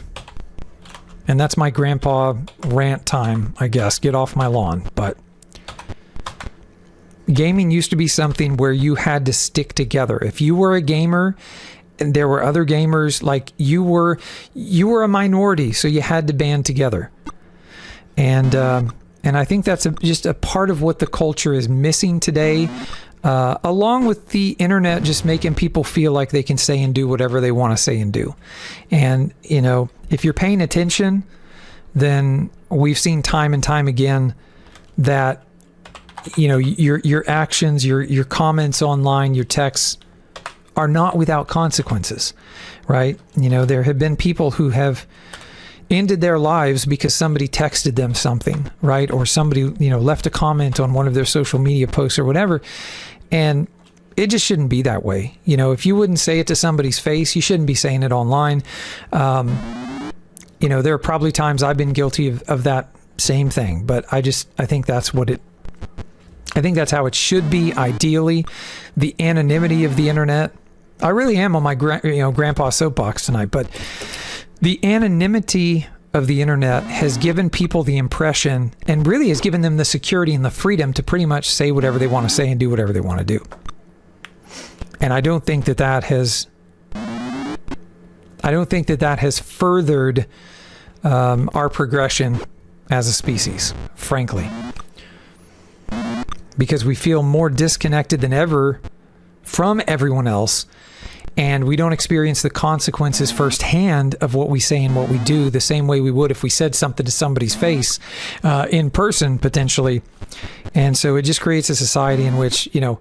And that's my grandpa rant time, I guess. Get off my lawn. But gaming used to be something where you had to stick together. If you were a gamer and there were other gamers, like you were a minority, so you had to band together. And I think that's just a part of what the culture is missing today. along with the internet just making people feel like they can say and do whatever they want to say and do. And, you know, if you're paying attention, then we've seen time and time again that, you know, your actions, your comments online, your texts are not without consequences, right? You know, there have been people who have ended their lives because somebody texted them something, right? Or somebody, you know, left a comment on one of their social media posts or whatever. And it just shouldn't be that way. You know, if you wouldn't say it to somebody's face, you shouldn't be saying it online. You know, there are probably times I've been guilty of that same thing, but I think that's how it should be, ideally. The anonymity of the internet. I really am on my grandpa soapbox tonight, but the anonymity of the internet has given people the impression, and really has given them the security and the freedom to pretty much say whatever they want to say and do whatever they want to do. And I don't think that has furthered our progression as a species, frankly. Because we feel more disconnected than ever from everyone else, and we don't experience the consequences firsthand of what we say and what we do the same way we would if we said something to somebody's face in person, potentially. And so it just creates a society in which, you know,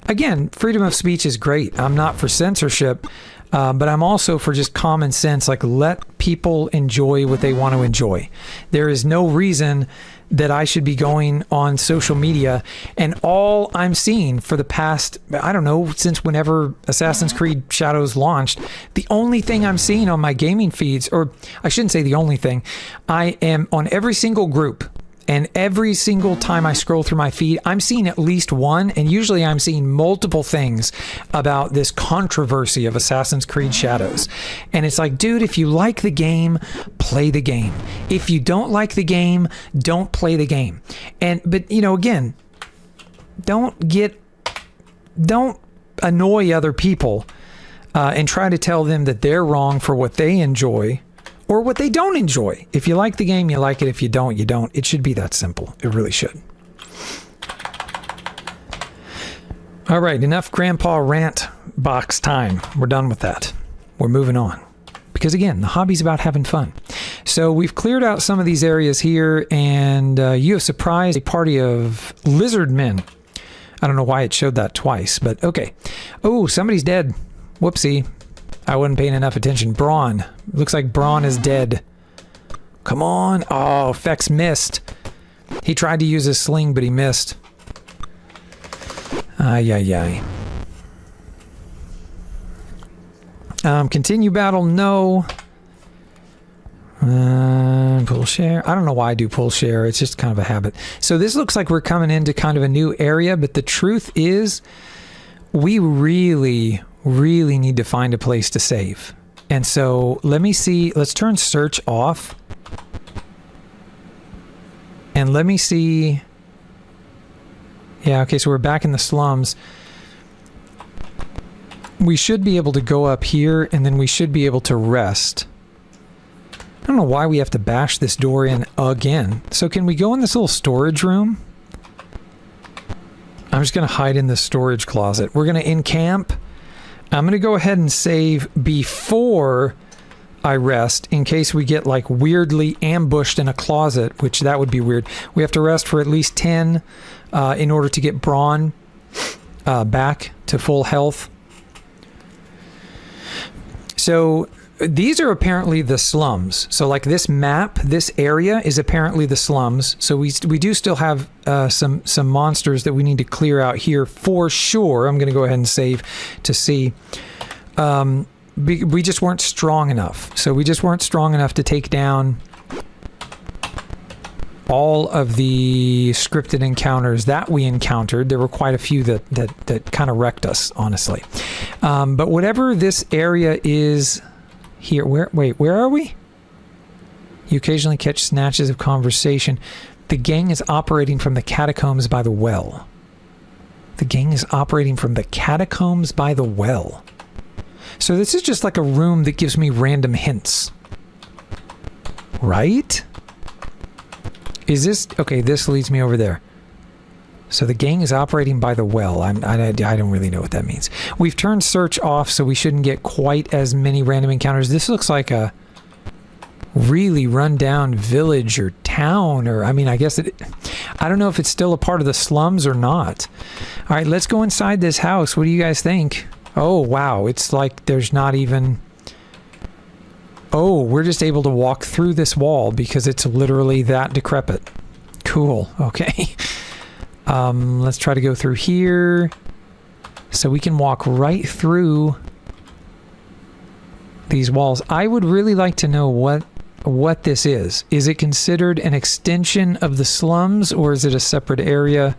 again, freedom of speech is great. I'm not for censorship, but I'm also for just common sense. Like, let people enjoy what they want to enjoy. There is no reason that I should be going on social media and all I'm seeing for the past, I don't know, since whenever Assassin's Creed Shadows launched, the only thing I'm seeing on my gaming feeds, or I shouldn't say the only thing, I am on every single group. And every single time I scroll through my feed, I'm seeing at least one, and usually I'm seeing multiple things about this controversy of Assassin's Creed Shadows. And it's like, dude, if you like the game, play the game. If you don't like the game, don't play the game. But you know, again, don't annoy other people and try to tell them that they're wrong for what they enjoy or what they don't enjoy. If you like the game, you like it. If you don't, you don't. It should be that simple. It really should. All right, enough grandpa rant box time. We're done with that. We're moving on. Because again, the hobby's about having fun. So we've cleared out some of these areas here, and you have surprised a party of lizard men. I don't know why it showed that twice, but okay. Oh, somebody's dead. Whoopsie. I wasn't paying enough attention. Braun. Looks like Braun is dead. Come on. Oh, Fex missed. He tried to use his sling, but he missed. Ay, ay, ay. Continue battle, no. Pull share. I don't know why I do pull share. It's just kind of a habit. So this looks like we're coming into kind of a new area, but the truth is we really need to find a place to save. And so let me see. Let's turn search off. And let me see. Yeah, okay, so we're back in the slums. We should be able to go up here, and then we should be able to rest. I don't know why we have to bash this door in again. So can we go in this little storage room? I'm just going to hide in the storage closet. We're going to encamp. I'm going to go ahead and save before I rest in case we get like weirdly ambushed in a closet, which that would be weird. We have to rest for at least 10 in order to get Braun back to full health. So these are apparently the slums. So like this map, this area is apparently the slums. So we do still have some monsters that we need to clear out here for sure. I'm going to go ahead and save to see. We just weren't strong enough. So we just weren't strong enough to take down all of the scripted encounters that we encountered. There were quite a few that kind of wrecked us, honestly. But whatever this area is here, where are we? You occasionally catch snatches of conversation. The gang is operating from the catacombs by the well. The gang is operating from the catacombs by the well. So this is just like a room that gives me random hints. Right? Is this... Okay, this leads me over there. So the gang is operating by the well. I don't really know what that means. We've turned search off, so we shouldn't get quite as many random encounters. This looks like a really run-down village or town, or I mean, I guess I don't know if it's still a part of the slums or not. All right, let's go inside this house. What do you guys think? Oh, wow. It's like there's not even... Oh, we're just able to walk through this wall because it's literally that decrepit. Cool. Okay. Let's try to go through here. So we can walk right through these walls. I would really like to know what this is. Is it considered an extension of the slums, or is it a separate area?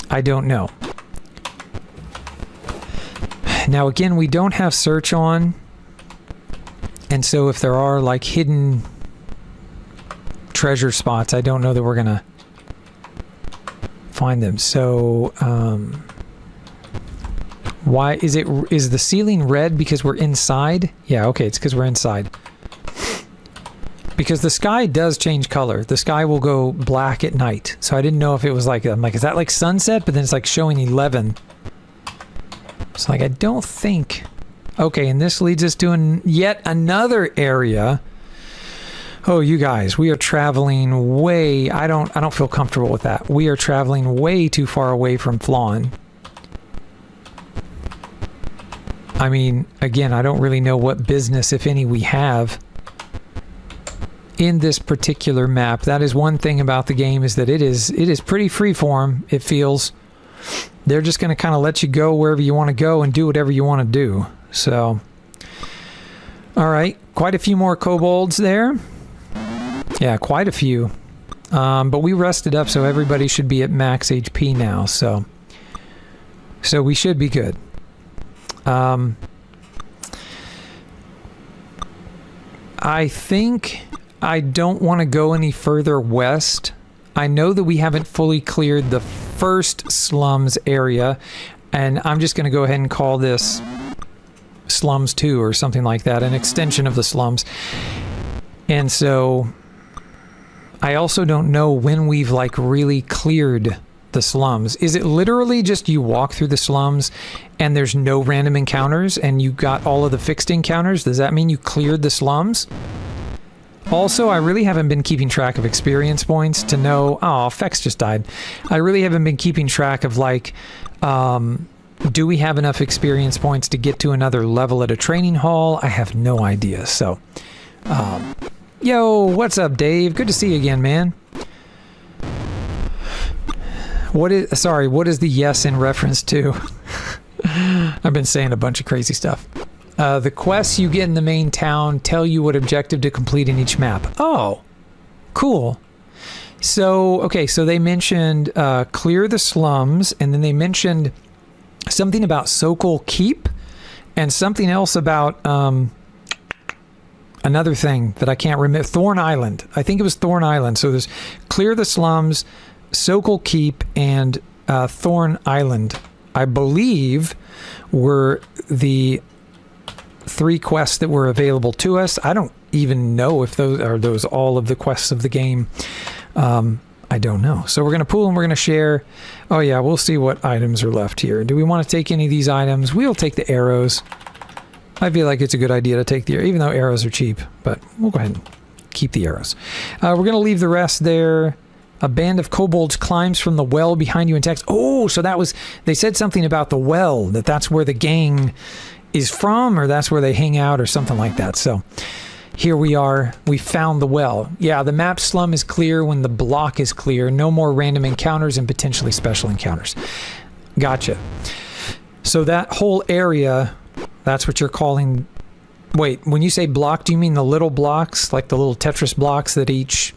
I don't know. Now again, we don't have search on, and so if there are like hidden treasure spots, I don't know that we're gonna find them. So why is the ceiling red because we're inside? Yeah, okay, it's because we're inside. Because the sky does change color. The sky will go black at night. So I didn't know if it was like, I'm like, is that like sunset? But then it's like showing 11. So like, I don't think... Okay, and this leads us to yet another area. Oh, you guys, we are traveling way... I don't feel comfortable with that. We are traveling way too far away from Phlan. I mean, again, I don't really know what business, if any, we have in this particular map. That is one thing about the game, is that it is pretty freeform, it feels. They're just going to kind of let you go wherever you want to go and do whatever you want to do. So, all right, quite a few more kobolds there. Yeah, quite a few. But we rested up, so everybody should be at max HP now. So we should be good. I think I don't want to go any further west. I know that we haven't fully cleared the first slums area, and I'm just going to go ahead and call this Slums 2 or something like that, an extension of the slums. And so I also don't know when we've like really cleared the slums. Is it literally just you walk through the slums and there's no random encounters and you got all of the fixed encounters? Does that mean you cleared the slums? Also, I really haven't been keeping track of experience points to know... Oh, Fex just died. I really haven't been keeping track of, like, do we have enough experience points to get to another level at a training hall? I have no idea. So, yo, what's up, Dave? Good to see you again, man. What is the yes in reference to? I've been saying a bunch of crazy stuff. The quests you get in the main town tell you what objective to complete in each map. Oh, cool. So, okay, so they mentioned clear the slums, and then they mentioned something about Sokol Keep, and something else about another thing that I can't remember. Thorn Island. I think it was Thorn Island. So there's clear the slums, Sokol Keep, and Thorn Island, I believe, were the 3 quests that were available to us. I don't even know if those all of the quests of the game. I don't know. So we're going to pool and we're going to share. Oh yeah, we'll see what items are left here. Do we want to take any of these items? We'll take the arrows. I feel like it's a good idea to take the arrows, even though arrows are cheap, but we'll go ahead and keep the arrows. We're going to leave the rest there. A band of kobolds climbs from the well behind you in text. Oh, so that was... They said something about the well, that's where the gang is from, or that's where they hang out, or something like that. So here we are. We found the well. Yeah, the map slum is clear when the block is clear. No more random encounters and potentially special encounters. Gotcha. So that whole area, that's what you're calling... Wait, when you say block, do you mean the little blocks, like the little Tetris blocks that each...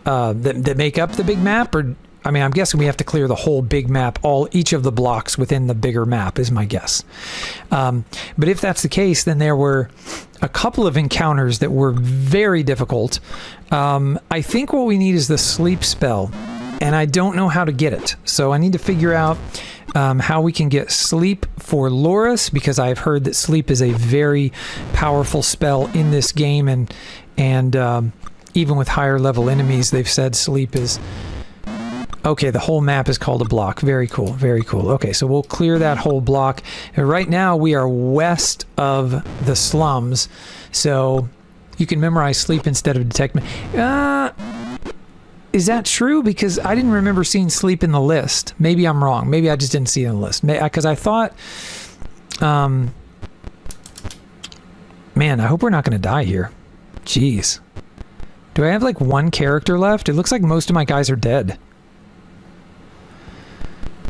that make up the big map? Or... I mean, I'm guessing we have to clear the whole big map, each of the blocks within the bigger map is my guess. But if that's the case, then there were a couple of encounters that were very difficult. I think what we need is the sleep spell, and I don't know how to get it. So I need to figure out how we can get sleep for Loris, because I've heard that sleep is a very powerful spell in this game, and even with higher level enemies, they've said sleep is Okay, the whole map is called a block. Very cool, very cool. Okay, so we'll clear that whole block. And right now we are west of the slums, so you can memorize sleep instead of detect. Is that true? Because I didn't remember seeing sleep in the list. Maybe I'm wrong. Maybe I just didn't see it in the list. Because I thought, man, I hope we're not going to die here. Jeez. Do I have like one character left? It looks like most of my guys are dead.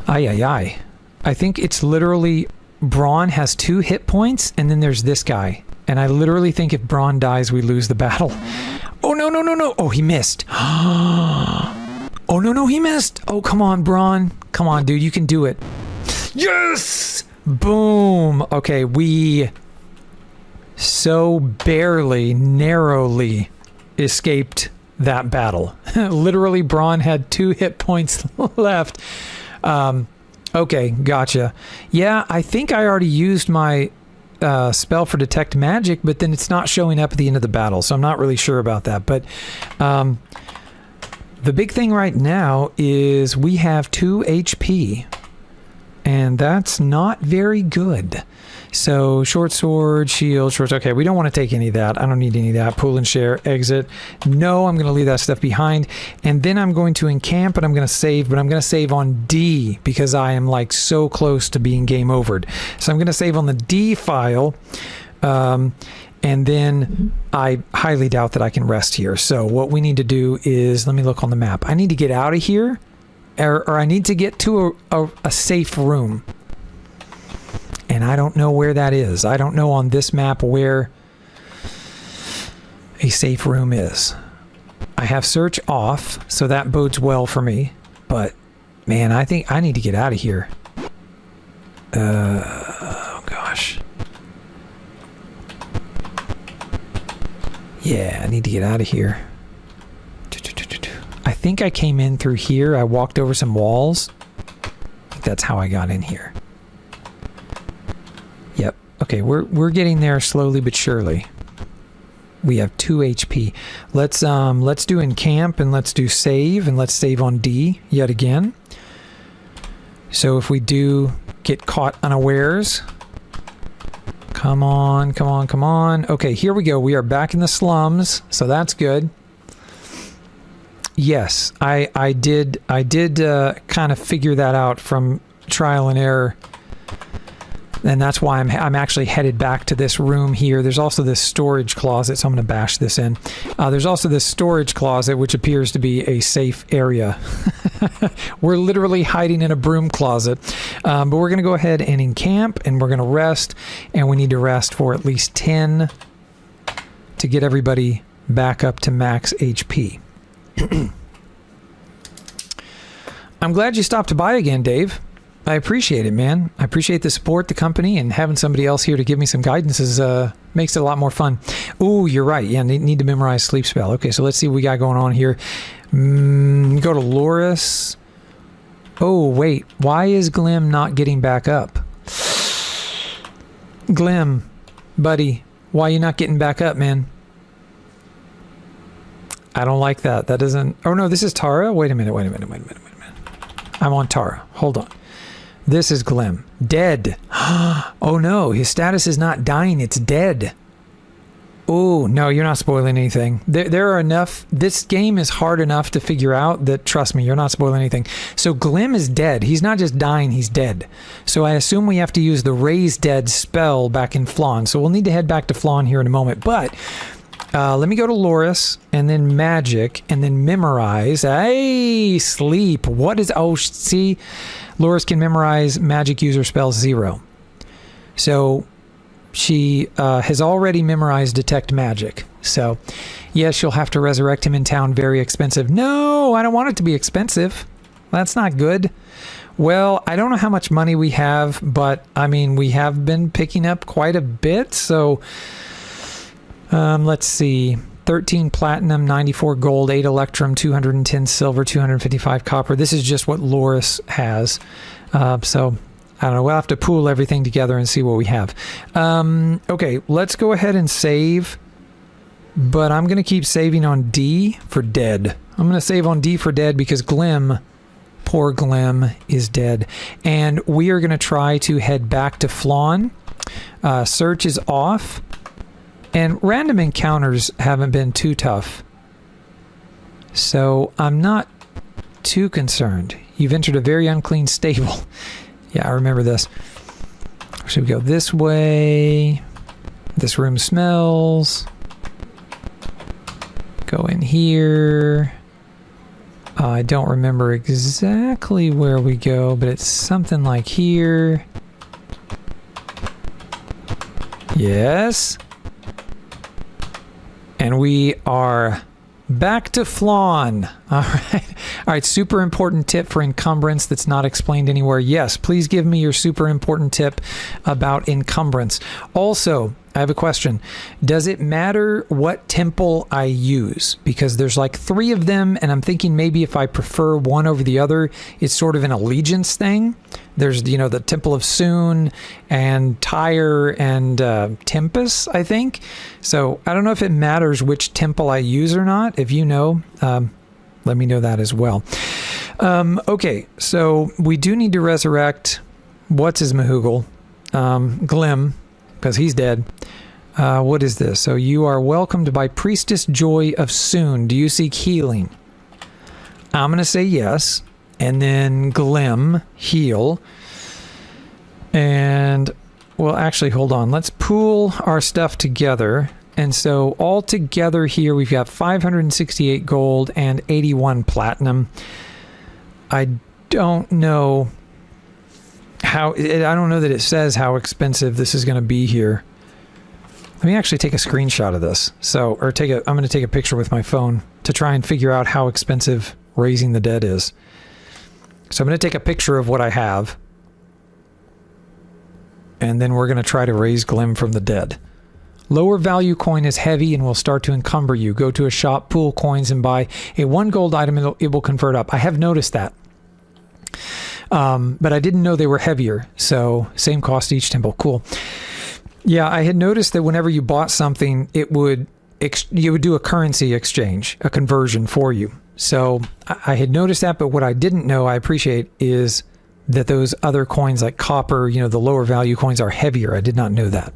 Ay, ay, ay. I think it's literally Braun has 2 hit points, and then there's this guy. And I literally think if Braun dies, we lose the battle. Oh, no, no, no, no. Oh, he missed. Oh, no, no, he missed. Oh, come on, Braun. Come on, dude. You can do it. Yes! Boom. Okay, we so barely, narrowly escaped that battle. Literally, Braun had 2 hit points left. Okay, gotcha. Yeah, I think I already used my spell for detect magic, but then it's not showing up at the end of the battle, so I'm not really sure about that. But the big thing right now is we have 2 HP, and that's not very good. So short sword, shield, short. Okay, we don't want to take any of that. I don't need any of that. Pool and share, exit. No, I'm going to leave that stuff behind. And then I'm going to encamp, and I'm going to save, but I'm going to save on D because I am like so close to being game overed. So I'm going to save on the D file. And then I highly doubt that I can rest here. So what we need to do is, let me look on the map. I need to get out of here, or I need to get to a safe room. And I don't know where that is. I don't know on this map where a safe room is. I have search off, so that bodes well for me. But, man, I think I need to get out of here. Oh, gosh. Yeah, I need to get out of here. I think I came in through here. I walked over some walls. I think that's how I got in here. Yep. Okay, we're getting there slowly but surely. We have 2 HP. Let's do encamp and let's do save, and let's save on D yet again. So if we do get caught unawares, come on, come on, come on. Okay, here we go. We are back in the slums, so that's good. Yes, I did kind of figure that out from trial and error. And that's why I'm actually headed back to this room here. There's also this storage closet, so I'm going to bash this in. There's also this storage closet, which appears to be a safe area. We're literally hiding in a broom closet. But we're going to go ahead and encamp, and we're going to rest. And we need to rest for at least 10 to get everybody back up to max HP. I'm glad you stopped by again, Dave. I appreciate it, man. I appreciate the support, the company, and having somebody else here to give me some guidance makes it a lot more fun. Ooh, you're right. Yeah, need to memorize sleep spell. Okay, so let's see what we got going on here. Go to Loris. Oh, wait. Why is Glim not getting back up? Glim, buddy, why are you not getting back up, man? I don't like that. That doesn't... Oh, no, this is Tara? Wait a minute. I'm on Tara. Hold on. This is Glim. Dead. Oh no, his status is not dying, it's dead. Oh, no, you're not spoiling anything. There are enough... This game is hard enough to figure out that, trust me, you're not spoiling anything. So Glim is dead. He's not just dying, he's dead. So I assume we have to use the Raise Dead spell back in Phlan. So we'll need to head back to Phlan here in a moment. But... let me go to Loris, and then Magic, and then Memorize. Hey, Sleep. What is... Oh, see? Loris can memorize Magic user spell 0. So, she has already memorized Detect Magic. So, yes, you'll have to resurrect him in town. Very expensive. No, I don't want it to be expensive. That's not good. Well, I don't know how much money we have, but, I mean, we have been picking up quite a bit, so... let's see, 13 platinum, 94 gold, 8 electrum, 210 silver, 255 copper. This is just what Loris has. So, I don't know, we'll have to pool everything together and see what we have. Okay, let's go ahead and save, but I'm going to keep saving on D for dead. I'm going to save on D for dead because Glim Poor Glim is dead. And we are going to try to head back to Phlan. Search is off. And random encounters haven't been too tough. So I'm not too concerned. You've entered a very unclean stable. Yeah, I remember this. Should we go this way? This room smells. Go in here. I don't remember exactly where we go, but it's something like here. Yes. And we are back to Phlan. All right. All right. Super important tip for encumbrance that's not explained anywhere. Yes, please give me your super important tip about encumbrance. Also, I have a question. Does it matter what temple I use? Because there's like 3 of them, and I'm thinking maybe if I prefer one over the other, it's sort of an allegiance thing. There's, you know, the Temple of Soon and Tyre and Tempest, I think. So I don't know if it matters which temple I use or not. If you know, let me know that as well. Okay, so we do need to resurrect, what's his mahoogle? Glim, because he's dead. What is this? So you are welcomed by Priestess Joy of Soon. Do you seek healing? I'm going to say yes. And then Glim, heal. And, well, actually, hold on. Let's pool our stuff together. And so all together here, we've got 568 gold and 81 platinum. I don't know how, I don't know that it says how expensive this is going to be here. Let me actually take a screenshot of this. So, or I'm going to take a picture with my phone to try and figure out how expensive raising the dead is. So I'm going to take a picture of what I have. And then we're going to try to raise Glim from the dead. Lower value coin is heavy and will start to encumber you. Go to a shop, pool coins, and buy a 1 gold item. It will convert up. I have noticed that. But I didn't know they were heavier. So same cost each temple. Cool. Yeah, I had noticed that whenever you bought something, you would do a currency exchange, a conversion for you. So I had noticed that, but what I didn't know, I appreciate, is that those other coins like copper, you know, the lower value coins are heavier. I did not know that.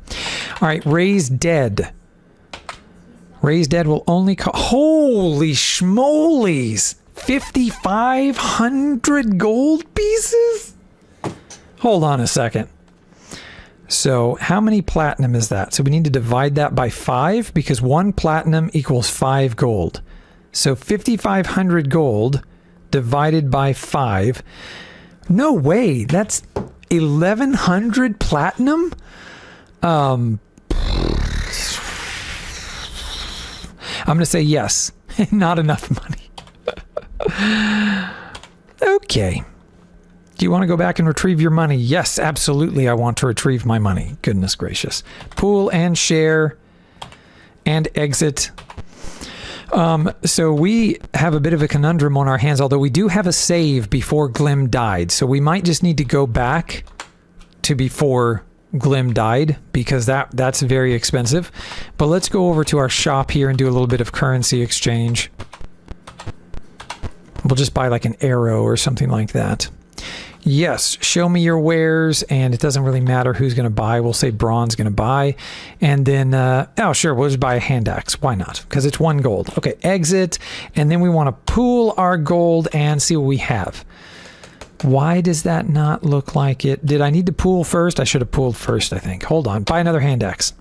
All right, raise dead. Raise dead will only cost... Holy schmolies! 5,500 gold pieces? Hold on a second. So how many platinum is that? So we need to divide that by 5 because 1 platinum equals 5 gold. So 5,500 gold divided by 5. No way. That's 1,100 platinum? I'm going to say yes. Not enough money. Okay. Do you want to go back and retrieve your money? Yes, absolutely. I want to retrieve my money. Goodness gracious. Pool and share and exit. So we have a bit of a conundrum on our hands, although we do have a save before Glim died. So we might just need to go back to before Glim died because that's very expensive. But let's go over to our shop here and do a little bit of currency exchange. We'll just buy like an arrow or something like that. Yes, show me your wares, and it doesn't really matter who's going to buy. We'll say Braun's going to buy. And then, oh, sure, we'll just buy a hand axe. Why not? Because it's 1 gold. Okay, exit. And then we want to pool our gold and see what we have. Why does that not look like it? Did I need to pool first? I should have pooled first, I think. Hold on. Buy another hand axe.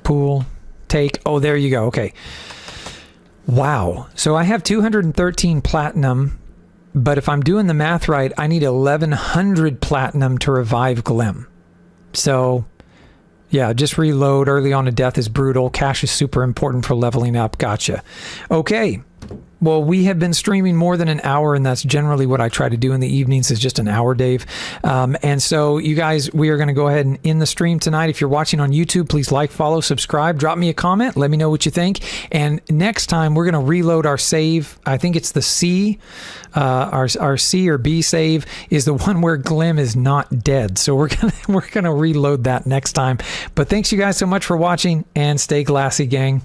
Pool. Take. Oh, there you go. Okay. Wow. So I have 213 platinum. But if I'm doing the math right, I need 1,100 platinum to revive Glim. So, yeah, just reload. Early on to death is brutal. Cash is super important for leveling up. Gotcha. Okay. Well, we have been streaming more than an hour, and that's generally what I try to do in the evenings is just an hour, Dave. And so, you guys, we are going to go ahead and end the stream tonight. If you're watching on YouTube, please like, follow, subscribe, drop me a comment. Let me know what you think. And next time, we're going to reload our save. I think it's the C. Our C or B save is the one where Glim is not dead. So we're gonna reload that next time. But thanks you guys so much for watching, and stay glassy, gang.